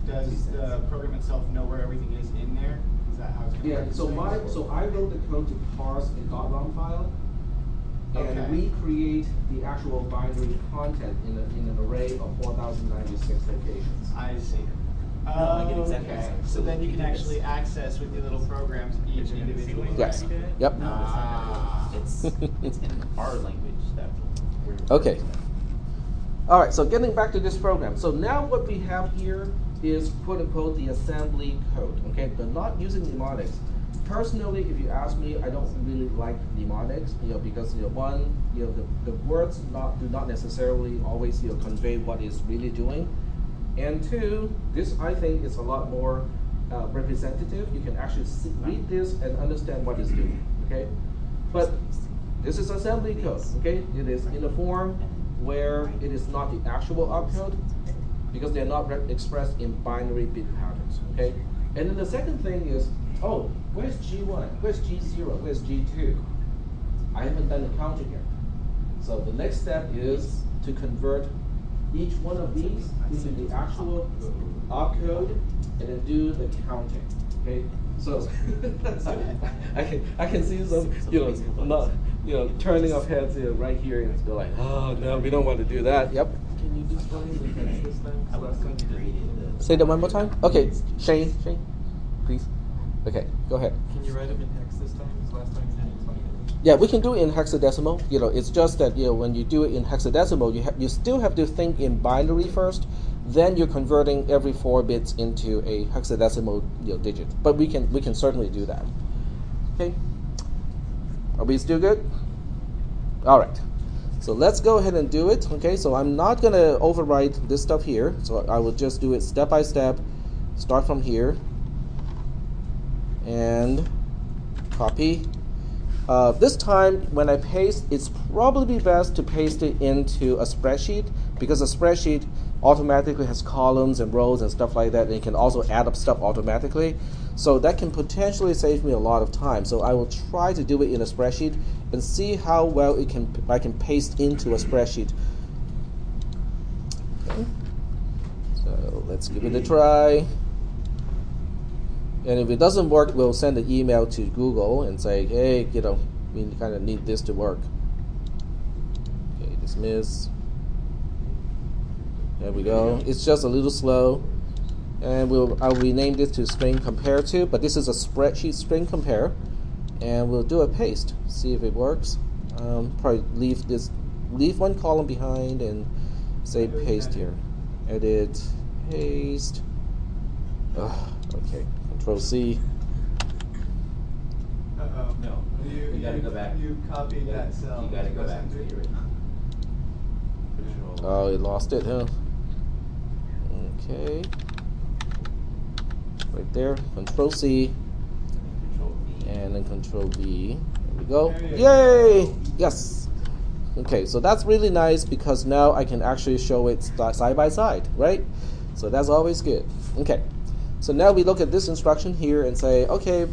does the program itself know where everything is in there? Is that how it's going to Yeah, work? so I wrote the code to parse a .rom file and Okay. recreate the actual binary content in an array of 4,096 locations. I see. I get exactly Okay. the same. So then you can actually access with your little programs each Did you individual. see what Yes. you did? Yep. No, it's in our language that we're Okay. All right, so getting back to this program. So now what we have here is quote unquote the assembly code, okay? But not using mnemonics. Personally, if you ask me, I don't really like mnemonics, because one, the words do not necessarily always convey what it's really doing, and two, this I think is a lot more representative. You can actually read this and understand what it's doing, okay? But this is assembly code, okay? It is in a form where it is not the actual opcode because they're not expressed in binary bit patterns, okay? And then the second thing is, oh, where's G1? Where's G0? Where's G2? I haven't done the counting yet. So the next step is to convert each one of these into the actual opcode and then do the counting, okay? So I can see some, turning of heads right here and be like, oh no, we don't want to do that. Yep. Can you just run the text this time? 'Cause last time you did. Say that one more time. Okay, Shane, please. Okay, go ahead. Can you write them in hex this time? Because last time you didn't. Yeah, we can do it in hexadecimal. It's just that when you do it in hexadecimal, you still have to think in binary first. Then you're converting every 4 bits into a hexadecimal digit. But we can certainly do that. Okay. Are we still good? All right. So let's go ahead and do it. Okay. So I'm not gonna overwrite this stuff here. So I will just do it step by step. Start from here and copy. This time, when I paste, it's probably best to paste it into a spreadsheet because a spreadsheet automatically has columns and rows and stuff like that, and it can also add up stuff automatically. So that can potentially save me a lot of time. So I will try to do it in a spreadsheet and see how well I can paste into a spreadsheet. Okay. So let's give it a try. And if it doesn't work, we'll send an email to Google and say, hey, we kind of need this to work. Okay, dismiss. There we go. It's just a little slow. And I'll rename this to string compare to, but this is a spreadsheet string compare. And we'll do a paste, see if it works. Probably leave one column behind and say paste here. Edit, paste. Okay, Control C. Uh-oh. No, you gotta go back. You copied that cell. You gotta go back to the original. Oh, it lost it, huh? Okay. Right there, Control C. Control V. And then Control V. There we go. There you Yay! go. Yes. Okay, so that's really nice because now I can actually show it side by side, right? So that's always good. Okay. So now we look at this instruction here and say, okay,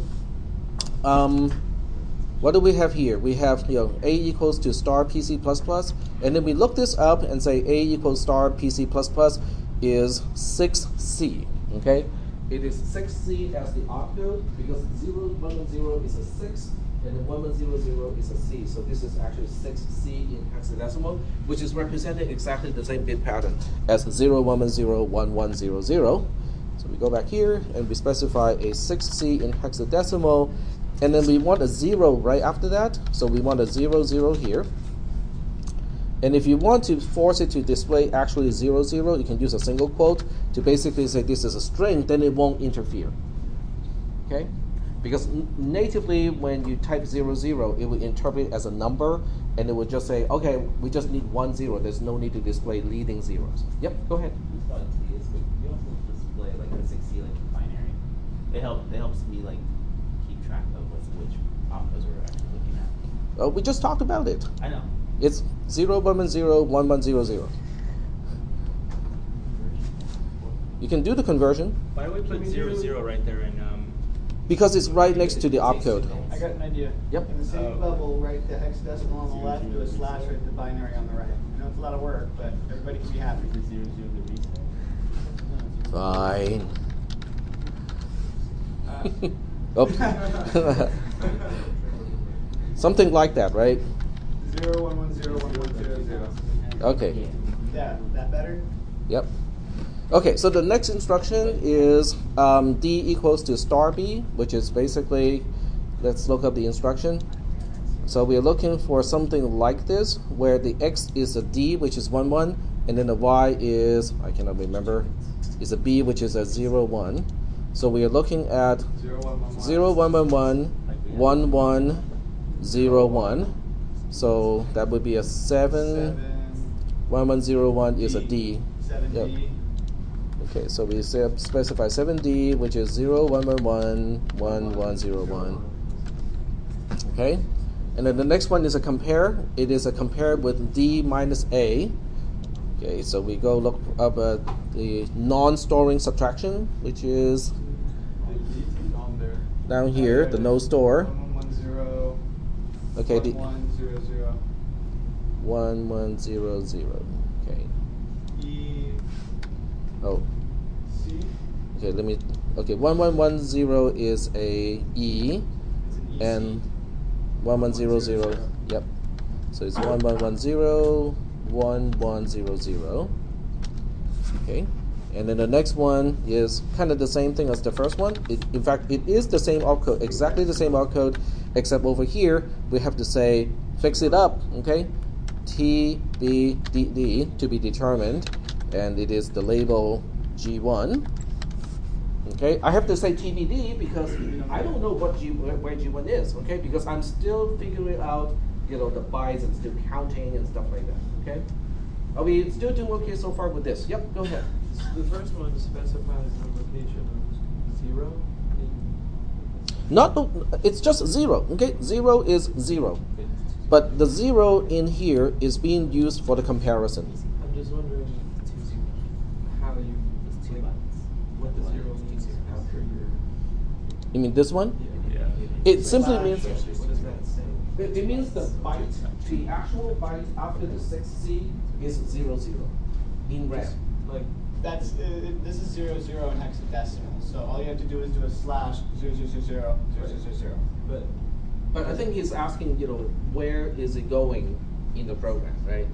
what do we have here? We have a equals to star PC++, and then we look this up and say a equals star PC++ is 6C. Okay. It is 6C as the opcode because 0110 is a 6 and then 1100 is a C. So this is actually 6C in hexadecimal, which is representing exactly the same bit pattern as 01101100. So we go back here and we specify a 6C in hexadecimal, and then we want a 0 right after that. So we want a 00 here. And if you want to force it to display actually 00, you can use a single quote to basically say this is a string, then it won't interfere. Okay? Because natively, when you type 00, it will interpret as a number, and it will just say, okay, we just need 10. There's no need to display leading zeros. Yep, go ahead. You thought it is, but you also display like a 6C like binary. It helps me like keep track of which opcodes we're actually looking at. We just talked about it. I know. It's 0110 1100. You can do the conversion Why do we put 00 right there in because it's right next to the opcode. I got an idea. Yep. In the same bubble, write the hexadecimal on the left, do a slash, write the binary on the right. I know it's a lot of work, but everybody can be happy. Fine. Oops. Something like that, right? 01101100. Okay. Yeah, that better? Yep. Okay, so the next instruction is D equals to star B, which is basically, let's look up the instruction. So we're looking for something like this, where the X is a D, which is 1, 1, and then the Y is, I cannot remember, is a B, which is a 0, 1. So we are looking at 0, 1, 1, 1, 1, 1, 0, 1. So that would be a 7, 1, 1, 0, 1 is a D. 7D. Yep. Okay, so we specify 7D, which is 0, 1, 1, 1, 1, 1, 0, 1. Okay, and then the next one is a compare. It is a compare with D minus A. Okay, so we go look up at the non-storing subtraction, which is down here, the no store. 1110. Okay, the 1100. 1100. Okay. E. Oh. C. Okay, let me. Okay, 1110 is a E, and 1100. Yep. So it's 1110, 1100. Okay, and then the next one is kind of the same thing as the first one. In fact, it is the same opcode, exactly the same opcode, except over here we have to say fix it up. Okay, TBDD to be determined, and it is the label G1. Okay, I have to say TBD because I don't know where G1 is. Okay, because I'm still figuring out, the bytes and still counting and stuff like that. Okay, are we still doing okay so far with this? Yep, go ahead. The first one specifies the location of 0. It's just 0. Okay, 0 is 0, but the 0 in here is being used for the comparison. I'm just wondering You mean this one? Yeah. It simply means What does that say? it means the byte, the actual byte after the 6C is 00 in RAM. Like, That's, this is 00 in hexadecimal, so all you have to do is do a slash 0000000. But I think he's asking, where is it going in the program, right?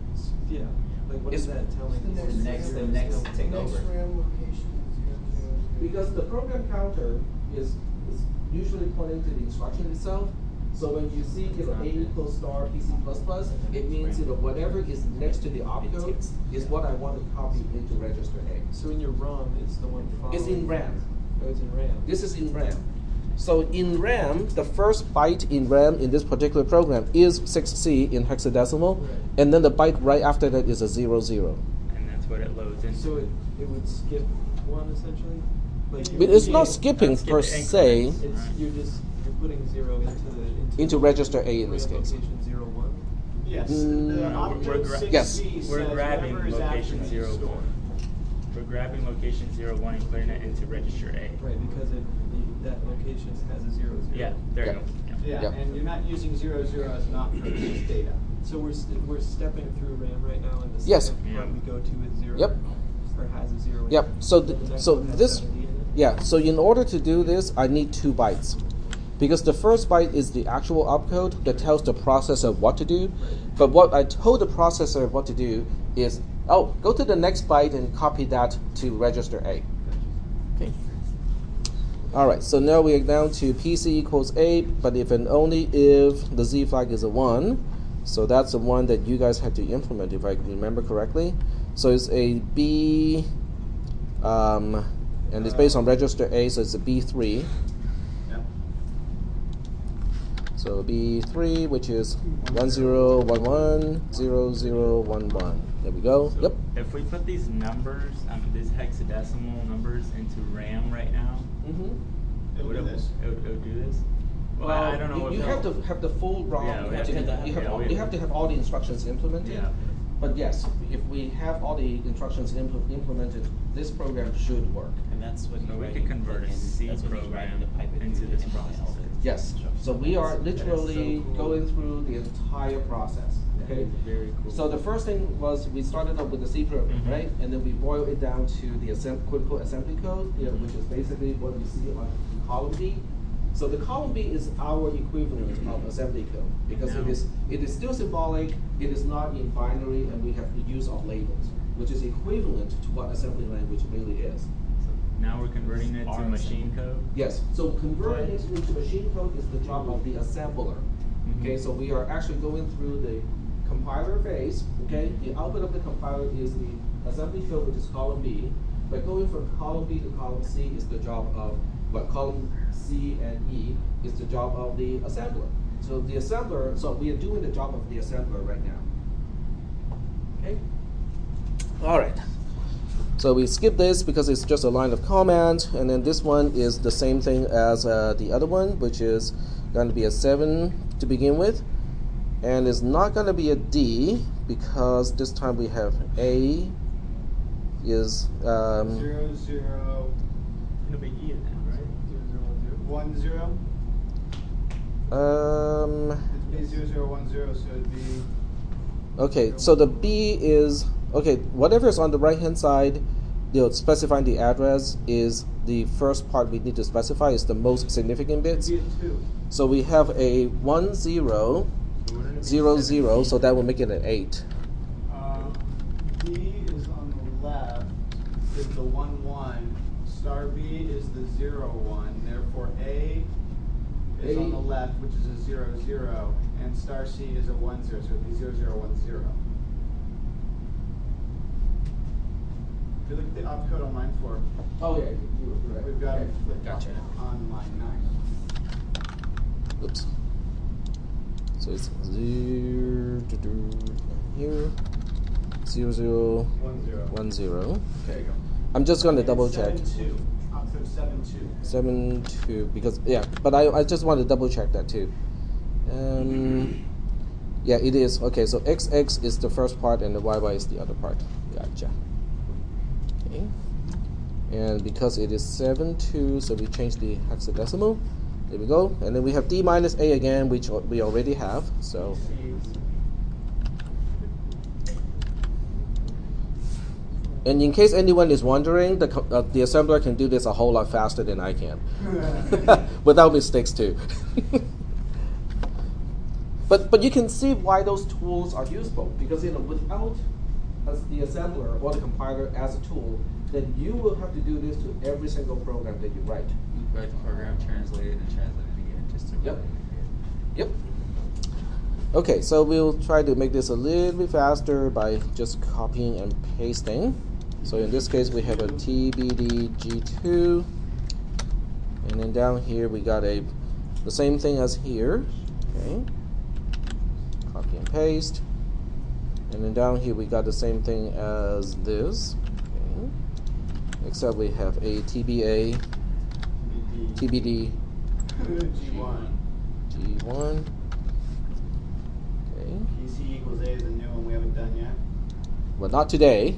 yeah, like what is It's- that telling The you? next The next take next over. RAM location is 000. Because the program counter is usually pointing to the instruction itself. So when you see A equals star PC++, it means whatever is next to the opcode is what I want to copy into register A. So in your ROM, it's the one following. It's in RAM. Oh, it's in RAM. This is in RAM. So in RAM, the first byte in RAM in this particular program is 6C in hexadecimal, Right. and then the byte right after that is a 00. And that's what it loads into. So it would skip one essentially. Like But it's not Yeah. skipping Not per skipping se increments. It's you're putting 0 into register A in this case. Location 01. Yes, Mm, the we're opcode gra- 6C yes. says We're grabbing whatever is after location the 01. store. We're grabbing location 01 and clearing it into register A. Right, because that location has a 00. Yeah, there Yeah. you go. Yeah. Yeah, Yep. and you're not using 00 as an opcode, it's just data. So we're stepping through RAM right now, and the Yes. second part we go to is 0. Yep. Or has a 0. in Yep. it. So The next so one has this 70 in it. yeah. So in order to do this, I need 2 bytes, because the first byte is the actual opcode that tells the processor what to do. But what I told the processor what to do is, go to the next byte and copy that to register A. Okay. All right. So now we are down to PC equals A, but if and only if the Z flag is a 1. So that's the one that you guys had to implement, if I remember correctly. So it's a B, and it's based on register A, so it's a B3. Yep. So B3, which is 10110011. There we go. So Yep. if we put these numbers, these hexadecimal numbers into RAM right now, Mm-hmm. It'll do this. It would do this? Well, I don't know what you have to have the full ROM. Yeah, we you have to have that. you have to have all the instructions implemented. Yeah. But yes, if we have all the instructions implemented, this program should work. And that's what So you're we writing could convert a in- C that's what he's program writing to pipe it into through this the MIL. processor. Yes. So we are literally so cool. going through the entire process. Okay. Very cool. So the first thing was we started up with the C program, Mhm. right? And then we boiled it down to the critical assembly code, which is basically what you see on column B. So the column B is our equivalent of assembly code, because Now- it is still symbolic, it is not in binary, and we have the use of labels, which is equivalent to what assembly language really is. So now we're converting it to Our machine code. Yes, so converting it into machine code is the job of the assembler. Okay, Mhm. so we are actually going through the compiler phase. Okay, the output of the compiler is the assembly code, which is column B. But going from column B to column C is the job of, column C and E is the job of the assembler. So the assembler, so we are doing the job of the assembler right now. Okay? All right. So we skip this because it's just a line of command, and then this one is the same thing as the other one, which is going to be a 7 to begin with, and it's not going to be a D because this time we have A is 0, 0, It'll be E now, right? 1, 0. It'd be 0, 0, 1, 0, so it'd be. okay. So the B is okay. Whatever is on the right hand side, specifying the address is the first part we need to specify. Is the most significant bits. It'd be a 2. So we have a 10 0 0, so that will make it an 8. B is on the left, is the 1, 1. Star B is the 0, 1. Therefore, A is on the left, which is a 0, 0. And star C is a 1, 0, so it'd be 0, 0, 1, 0. If you look at the opcode on line 4, Oh yeah, you were correct. we've got it flipped Gotcha. on line 9. Oops. So it's 0 here, 0 0 1, 0. 1 0. There Okay. you go. I'm just going to And double check. 7, 2. Opcode 7, 2. 7 2 because but I just want to double check that too. Yeah, it is. Okay, so XX is the first part and the YY is the other part. Gotcha. Okay. And because it is 7.2, so we change the hexadecimal. There we go. And then we have D minus A again, which we already have. So and in case anyone is wondering, the assembler can do this a whole lot faster than I can, without mistakes too. But you can see why those tools are useful, because without the assembler or the compiler as a tool, then you will have to do this to every single program that you write. You write the program, translate it, and translate it again just to Yep. Yep. Okay, so we'll try to make this a little bit faster by just copying and pasting. So in this case, we have a TBD G2, and then down here we got the same thing as here. Okay, copy and paste, and then down here we got the same thing as this. Okay, except we have a TBA, TBD, G1. G1. Okay. PC equals A is a new one we haven't done yet. Well, not today.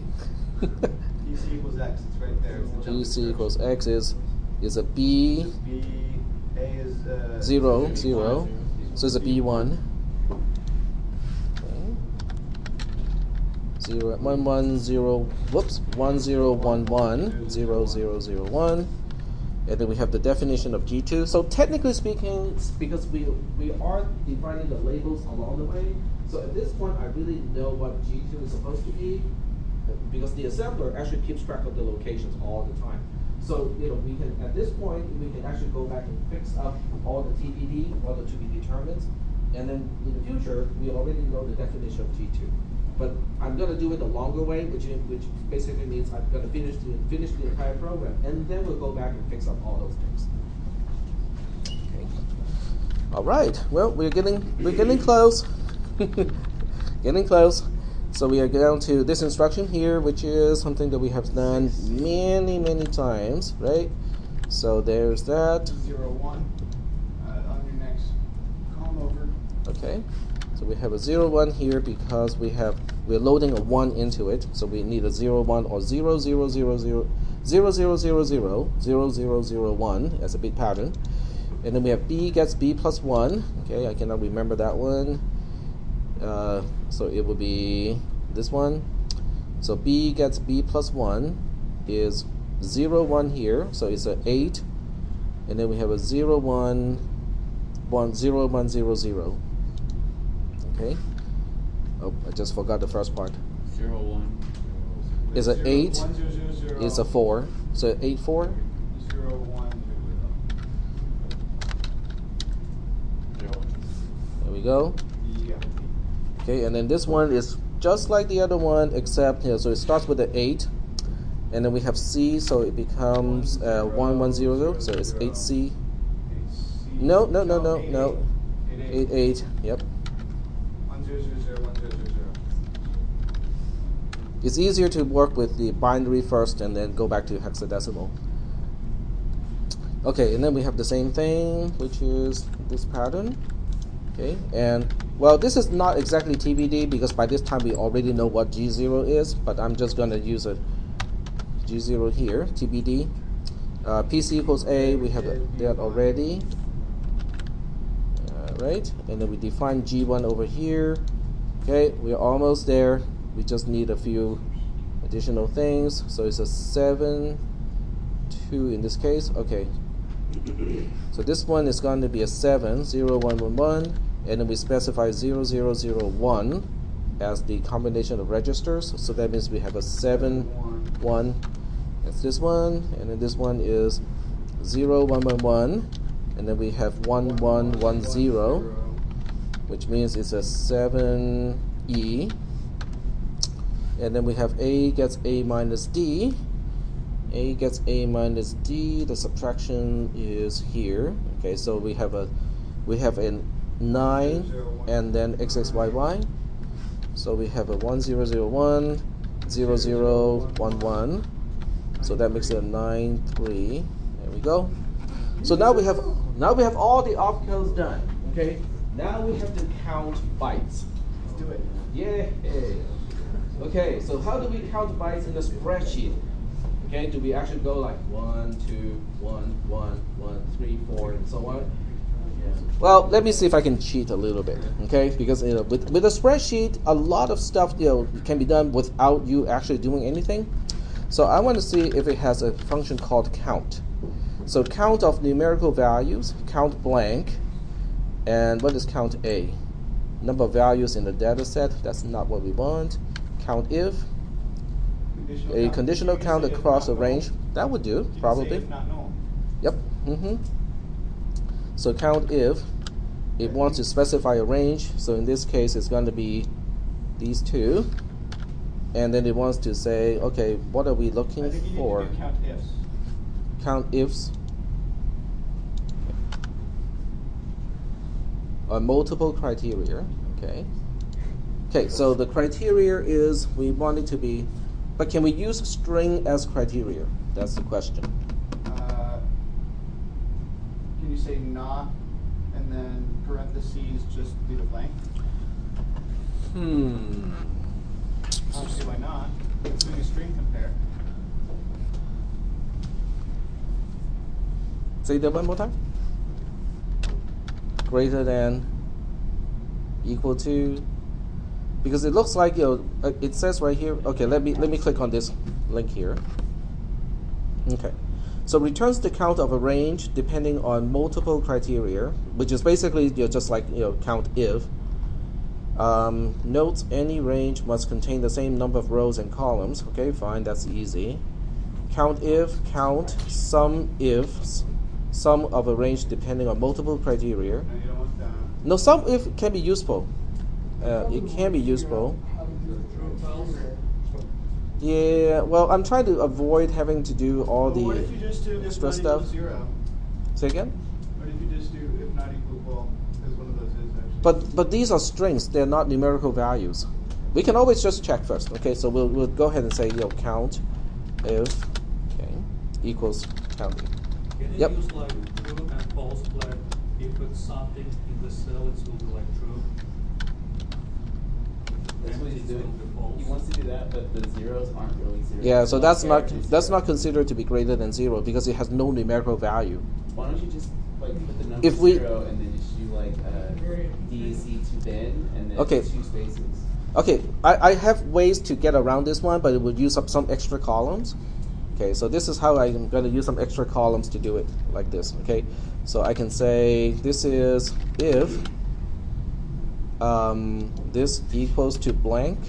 PC equals X, it's right there. It's the jump PC equals X is a B, B, A is 0, B1. 0. So it's a B1. Okay. 0, 1, 1, 0, whoops, 1, 0, 1, 1, 0, 0, 0, 1. And then we have the definition of G2. So technically speaking, because we are defining the labels along the way, so at this point I really know what G2 is supposed to be, because the assembler actually keeps track of the locations all the time. So we can, at this point, we can actually go back and fix up all the TBD, all the to be determined, and then in the future we already know the definition of G2. But I'm going to do it the longer way, which basically means I'm going to finish the entire program, and then we'll go back and fix up all those things. Okay. All right. Well, we're getting close. Getting close. So we are down to this instruction here, which is something that we have done many times, right? So there's that. 0, 1 on your next column over. Okay. So we have a 0, 1 here because we're loading a 1 into it. So we need a 0, 1 or 0, 0, 0, 0, 0, 0, 0, 0, 0, 0, 0, 1 as a bit pattern. And then we have B gets B plus 1. Okay, I cannot remember that one. So it would be this one. So B gets B plus 1 is 0, 1 here. So it's an 8. And then we have a 0, 1, 1, 0, 1, 0, 0. Okay. Oh, I just forgot the first part. 0, 1. Is an 8. 1, 0, 0, 0. Is a 4. So 8, 4. 0, 1. There we go. Yeah. Okay, and then this one is just like the other one, except so it starts with an 8, and then we have C, so it becomes 1, 1, 0, 0. So it's 8C. No. 8, 8. Yep. 1, 0, 0, 0, 1, 0, 0, 0. It's easier to work with the binary first and then go back to hexadecimal. Okay, and then we have the same thing, which is this pattern. Okay, and well, this is not exactly TBD because by this time we already know what G0 is, but I'm just going to use a G0 here, TBD. PC equals A, we have that already. Right, and then we define G1 over here. Okay, we're almost there. We just need a few additional things. So it's a 7, 2 in this case. Okay, so this one is going to be a 7, 0, 1, 1, 1, and then we specify 0, 0, 0, 1 as the combination of registers. So that means we have a 7, 1. That's this one, and then this one is 0, 1, 1, 1. And then we have 1, 1, 1, 0, which means it's a 7E. And then we have A gets A minus D. A gets A minus D. The subtraction is here. Okay, so we have a 9 and then XXYY. So we have a 1, 0, 0, 1, 0, 0, 1, 1. So that makes it a 9, 3. There we go. So now we have all the opcodes done. Okay. Now we have to count bytes. Let's do it. Yeah. Okay. So how do we count bytes in the spreadsheet? Okay, do we actually go like 1, 2, 1, 1, 1, 3, 4, and so on? Well, let me see if I can cheat a little bit, okay? Because with a spreadsheet, a lot of stuff can be done without you actually doing anything. So I want to see if it has a function called count. So count of numerical values, count blank, and what is count A? Number of values in the data set. That's not what we want. Count if. A conditional count across a range. That would do, probably. Not null. Yep. So count if it wants to specify a range. So in this case, it's going to be these two. And then it wants to say, okay, what are we looking I think you for? need to do count ifs. Count ifs. Multiple criteria. Okay. Okay, so the criteria is we want it to be, but can we use string as criteria? That's the question. Can you say not, and then parentheses, just leave it blank? I don't see why not. It's doing a string compare. Say that one more time. Greater than, equal to, because it looks like it says right here. Okay, let me click on this link here. Okay, so returns the count of a range depending on multiple criteria, which is basically just like count if. Notes any range must contain the same number of rows and columns. Okay, fine, that's easy. Count if, count sum ifs, sum of a range depending on multiple criteria. No, you don't want that. No, sum if can be useful. It can be useful. Yeah, well, I'm trying to avoid having to do all Well, what the if you just do if extra not stuff. equals 0? Say again? What if you just do if not equal, well, because one of those is actually. But these are strings. They're not numerical values. We can always just check first. Okay, so we'll go ahead and say count if equals counting. Can you use like true and false flag? If it's something in the cell, it will be like true. That's what he's doing. He wants to do that, but the zeros aren't really zeros. Yeah, so that's not zero. considered to be greater than 0 because it has no numerical value. Why don't you just like put the number If we- 0 and then just do like DEC to bin and then Okay. 2 spaces. Okay, I have ways to get around this one, but it would use up some extra columns. Okay, so this is how I'm going to use some extra columns to do it like this. Okay, so I can say this is if this equals to blank,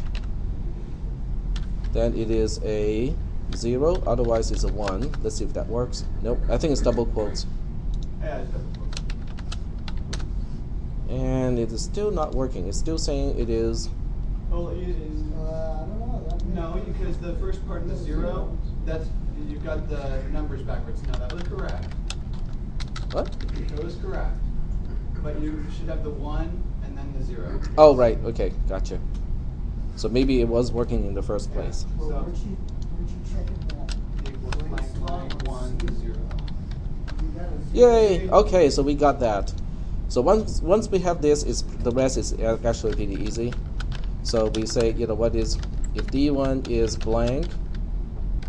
then it is a 0, otherwise it's a 1. Let's see if that works. Nope, I think it's double quotes. Yeah, it's double quotes. And it is still not working. It's still saying it is. Well, it is. I don't know. No, because the first part of the 0, you've got the numbers backwards. No, that was correct. What? It was correct. But you should have the 1 and then the 0. Oh, right. Okay, gotcha. So maybe it was working in the first place. Well, So- weren't you checking that? Equals blank, blank, 1, 0. Yay! Okay, so we got that. So once we have this, the rest is actually pretty easy. So we say, what is if D1 is blank?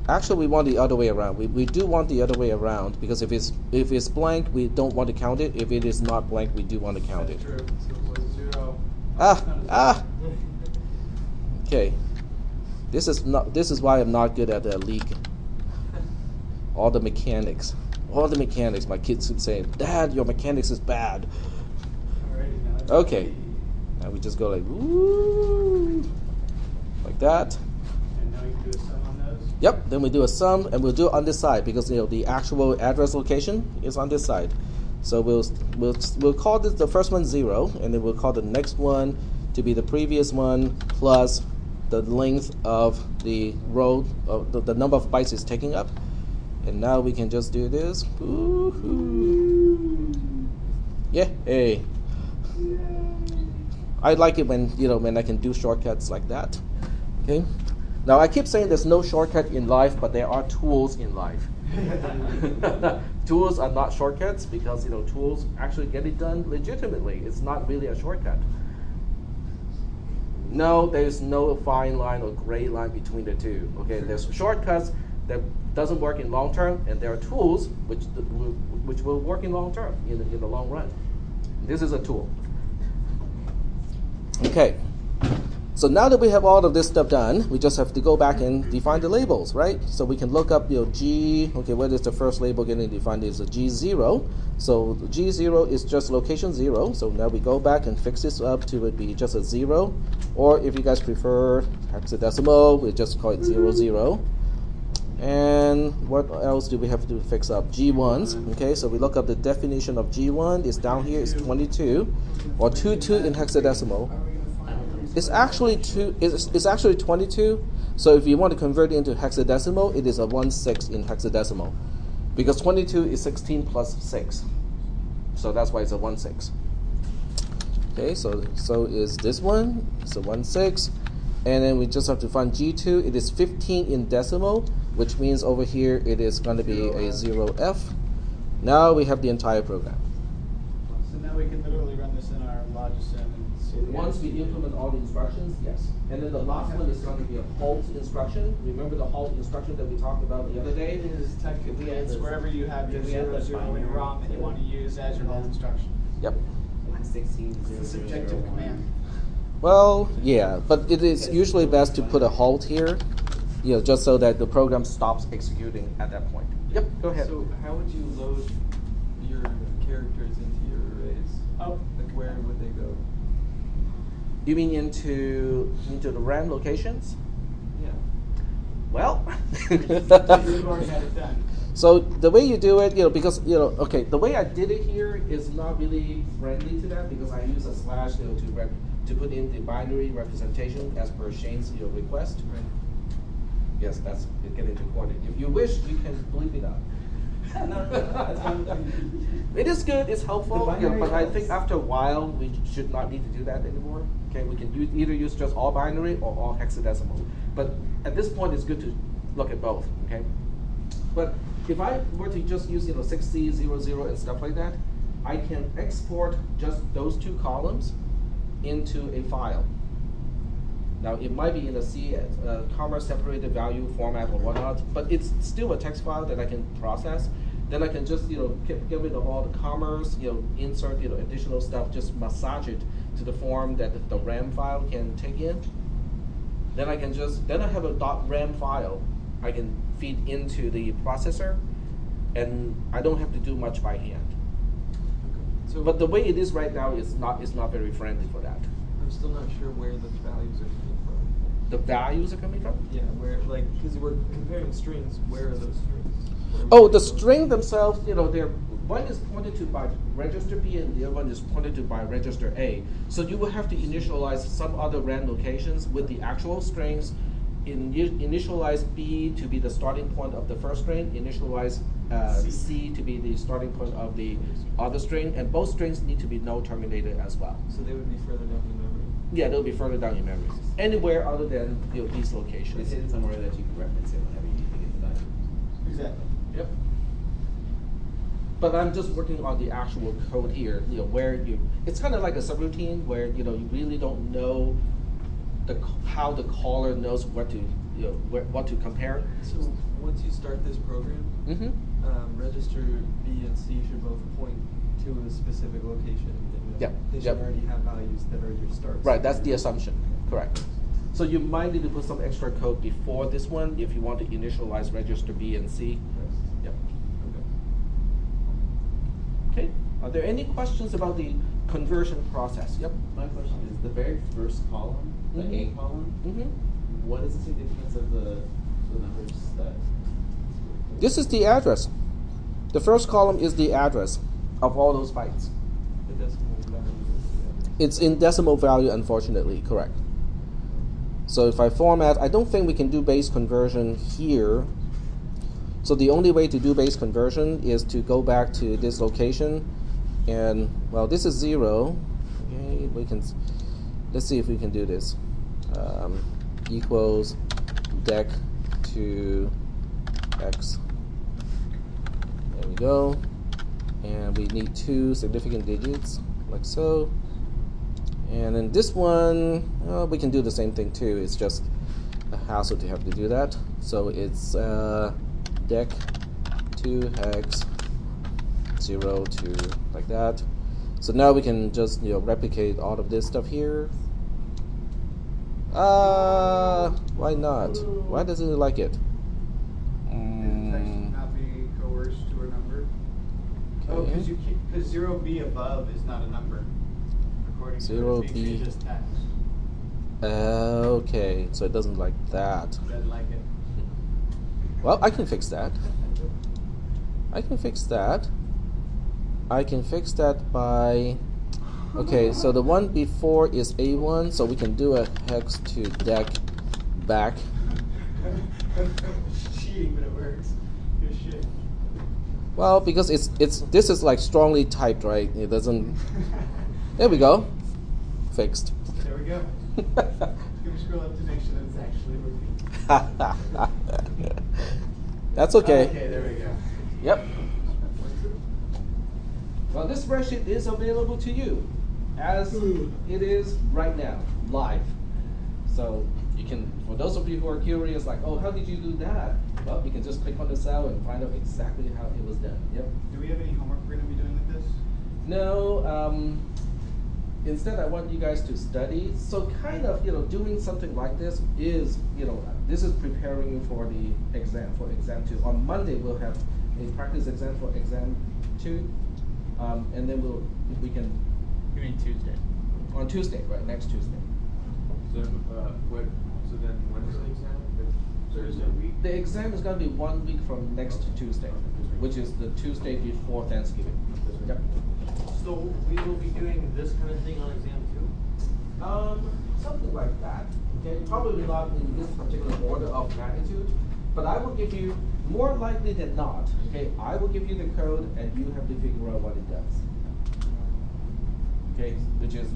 Actually, we want the other way around. We do want the other way around because if it's blank, we don't want to count it. If it is not blank, we do want to count it. That's true. So it was 0. Ah. Okay. This is why I'm not good at league. All the mechanics. My kids keep saying, "Dad, your mechanics is bad." Alrighty, now it's Okay. Now we just go like, woo, like that. And now you can do a sum on those. Yep. Then we do a sum, and we'll do it on this side because the actual address location is on this side. So we'll call this the first one 0, and then we'll call the next one to be the previous one plus the length of the row of the number of bytes it's taking up. And now we can just do this. Woo-hoo. Yeah. Hey. I like it when when I can do shortcuts like that. Okay. Now I keep saying there's no shortcut in life, but there are tools in life. Tools are not shortcuts because tools actually get it done legitimately. It's not really a shortcut. No, there's no fine line or gray line between the two. Okay, there's shortcuts that doesn't work in long term, and there are tools which will work in long term, in the long run. This is a tool. Okay. So now that we have all of this stuff done, we just have to go back and define the labels, right? So we can look up, G, okay, what is the first label getting defined? Is a G0. So G0 is just location 0. So now we go back and fix this up to it be just a 0. Or if you guys prefer hexadecimal, we just call it 00. And what else do we have to fix up? G1s, okay, so we look up the definition of G1 is down here, is 22, or 22 in hexadecimal. It's actually it's actually 22. So if you want to convert it into hexadecimal, it is a 16 in hexadecimal, because 22 is 16 plus 6. So that's why it's a 16. Okay, so is this one? It's a 16, and then we just have to find G2. It is 15 in decimal, which means over here it is going to be a 0F. Now we have the entire program. So now we can literally run this in our Logisim and see. Once we implement all the instructions, yes. And then the last one is going to be a halt instruction. Remember the halt instruction that we talked about the other day? It is technically it's wherever you have your 0, 0 in ROM that you want to use as your halt instruction. Yep. 16, It's a subjective command. Well, yeah, but it is usually best to put a halt here, just so that the program stops executing at that point. Yep, go ahead. So how would you load your characters into your arrays? Oh. Like where would they go? You mean into the RAM locations? Yeah. Well, You've already had it done. so the way you do it, because okay, the way I did it here is not really friendly to that, because I use a slash to put in the binary representation as per Shane's request. Right. Yes, that's getting recorded. If you wish, you can bleep it out. It is good, it's helpful, but I think after a while we should not need to do that anymore. Okay, we can either use just all binary or all hexadecimal. But at this point, it's good to look at both. Okay, but if I were to just use 6C, 00 and stuff like that, I can export just those two columns into a file. Now it might be in a C, comma separated value format or whatnot, but it's still a text file that I can process. Then I can just get rid of all the commas, insert additional stuff, just massage it to the form that the RAM file can take in. Then I have a .ram file I can feed into the processor, and I don't have to do much by hand. Okay. So, but the way it is right now is not very friendly for that. I'm still not sure where the values are coming from. The values are coming from? Yeah, where because we're comparing strings. Where are those strings? Oh, the string themselves, one is pointed to by register B and the other one is pointed to by register A. So you will have to initialize some other RAM locations with the actual strings. Initialize B to be the starting point of the first string, initialize C to be the starting point of the other string, and both strings need to be null terminated as well. So they would be further down in memory? Yeah, they'll be further down in memory. Anywhere other than these locations. It's hidden somewhere that you can reference it whenever you need to get the value. Exactly. Yep. But I'm just working on the actual code here, where it's kind of like a subroutine where you really don't know how the caller knows what to what to compare. So once you start this program, register B and C should both point to a specific location. Yep. They should already have values that are your starts. Right, that's the assumption. Correct. So you might need to put some extra code before this one if you want to initialize register B and C. Yep. Okay. Are there any questions about the conversion process? Yep. My question is the very first column, the A column. What is the significance of the numbers that? This is the address. The first column is the address of all those bytes. The decimal value. It's in decimal value, unfortunately. Correct. So if I format, I don't think we can do base conversion here. So the only way to do base conversion is to go back to this location, and well, this is 0. Okay, let's see if we can do this. Equals dec to x. There we go. And we need 2 significant digits, like so. And then this one, we can do the same thing too. It's just a hassle to have to do that. So it's deck 2 hex 0 2 like that. So now we can just replicate all of this stuff here. Why not? Why doesn't it like it? And text cannot be coerced to a number. Oh, Okay. because 0b above is not a number. According to 0b. it's just text. Okay, so it doesn't like that. Doesn't like it. Well, I can fix that. I can fix that. I can fix that by... Okay, so the one before is A1, so we can do a hex to deck back. Cheating, but it works. Good shit. Well, because this is like strongly typed, right? It doesn't... There we go. Fixed. There we go. Give me scroll up to make sure that it's actually working. That's okay. Okay, there we go. Yep. Well, this spreadsheet is available to you as it is right now, live. So you can, for those of you who are curious, like, oh, how did you do that? Well, you can just click on the cell and find out exactly how it was done. Yep. Do we have any homework we're going to be doing with this? No. Instead, I want you guys to study. So kind of, doing something like this is, this is preparing you for the exam, for exam 2. On Monday, we'll have a practice exam for exam 2. And then we can... You mean Tuesday? On Tuesday, right, next Tuesday. So, so then when is the exam? Thursday week? The exam is going to be 1 week from next Tuesday, which is the Tuesday before Thanksgiving. Yep. So we will be doing this kind of thing on exam 2? Something like that. Okay, probably not in this particular order of magnitude, but I will give you, more likely than not, okay, I will give you the code and you have to figure out what it does. Okay, which is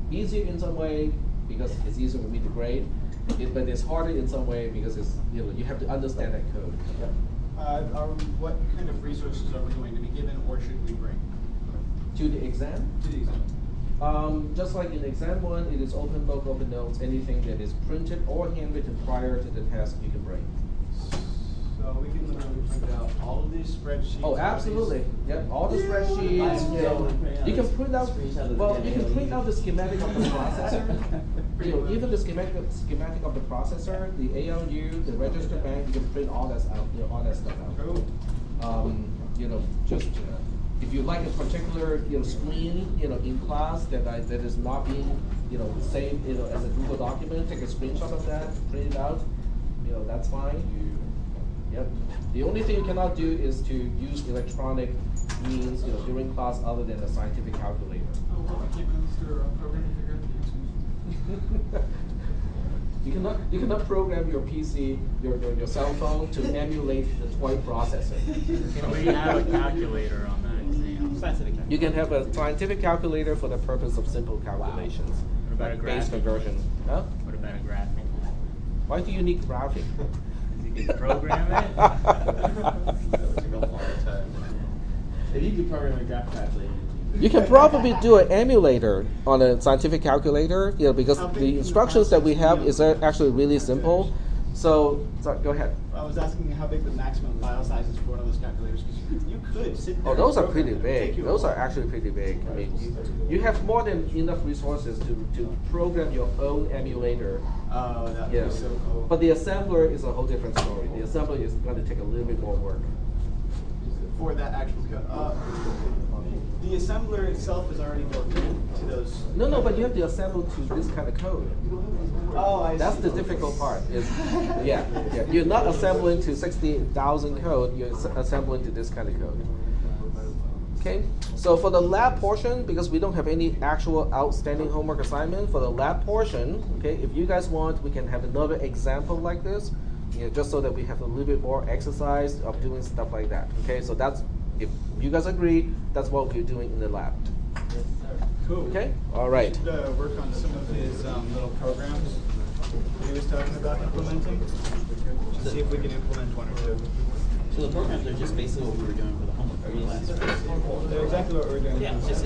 easier in some way because it's easier for me to grade, but it's harder in some way because it's, you have to understand that code. Yep. What kind of resources are we going to be given, or should we bring? To the exam? To the exam. Just like in exam 1, it is open book, open notes, anything that is printed or handwritten prior to the test you can bring. So we can literally print out all of these spreadsheets. Oh, absolutely. Yep, all the spreadsheets. You can print out, well, you can print out the schematic of the processor. Even the schematic of the processor, the ALU, the register bank, you can print all that out, all that stuff out. Cool. Just if you like a particular screen in class that is not being saved as a Google document, take a screenshot of that, print it out. That's fine. Yep. The only thing you cannot do is to use electronic means during class other than a scientific calculator. Oh, well, I can't use programming figure. You cannot program your PC, your cell phone to emulate the toy processor. Can we have a calculator on that exam? You can have a scientific calculator for the purpose of simple calculations. What about a like base graphic? conversion? Huh? What about a graphic? Why do you need graphic? You can program it. If you could program a graph calculator. You can probably do an emulator on a scientific calculator, because the instructions that we have is actually really simple. So go ahead. I was asking how big the maximum file size is for one of those calculators, because you could sit there. Oh, those and are pretty program it. It'd take big. you a Those are while. actually pretty big. I mean, you have more than enough resources to program your own emulator. Oh, that would be so cool. But the assembler is a whole different story. The assembler is going to take a little bit more work. For that actual code. The assembler itself is already built into those. No, but you have to assemble to this kind of code. Oh, I see. That's the difficult part. Yeah. You're not assembling to 60,000 code. You're assembling to this kind of code. Okay. So for the lab portion, because we don't have any actual outstanding homework assignment, for the lab portion, okay, if you guys want, we can have another example like this, just so that we have a little bit more exercise of doing stuff like that. Okay. So that's, if you guys agree, that's what we're doing in the lab. Cool. Okay. All right. We should work on some of his little programs he was talking about implementing. To see if we can implement one or two. So the programs are just basically what we were doing for the homework. Last They're exactly what we're doing. Yeah, it's just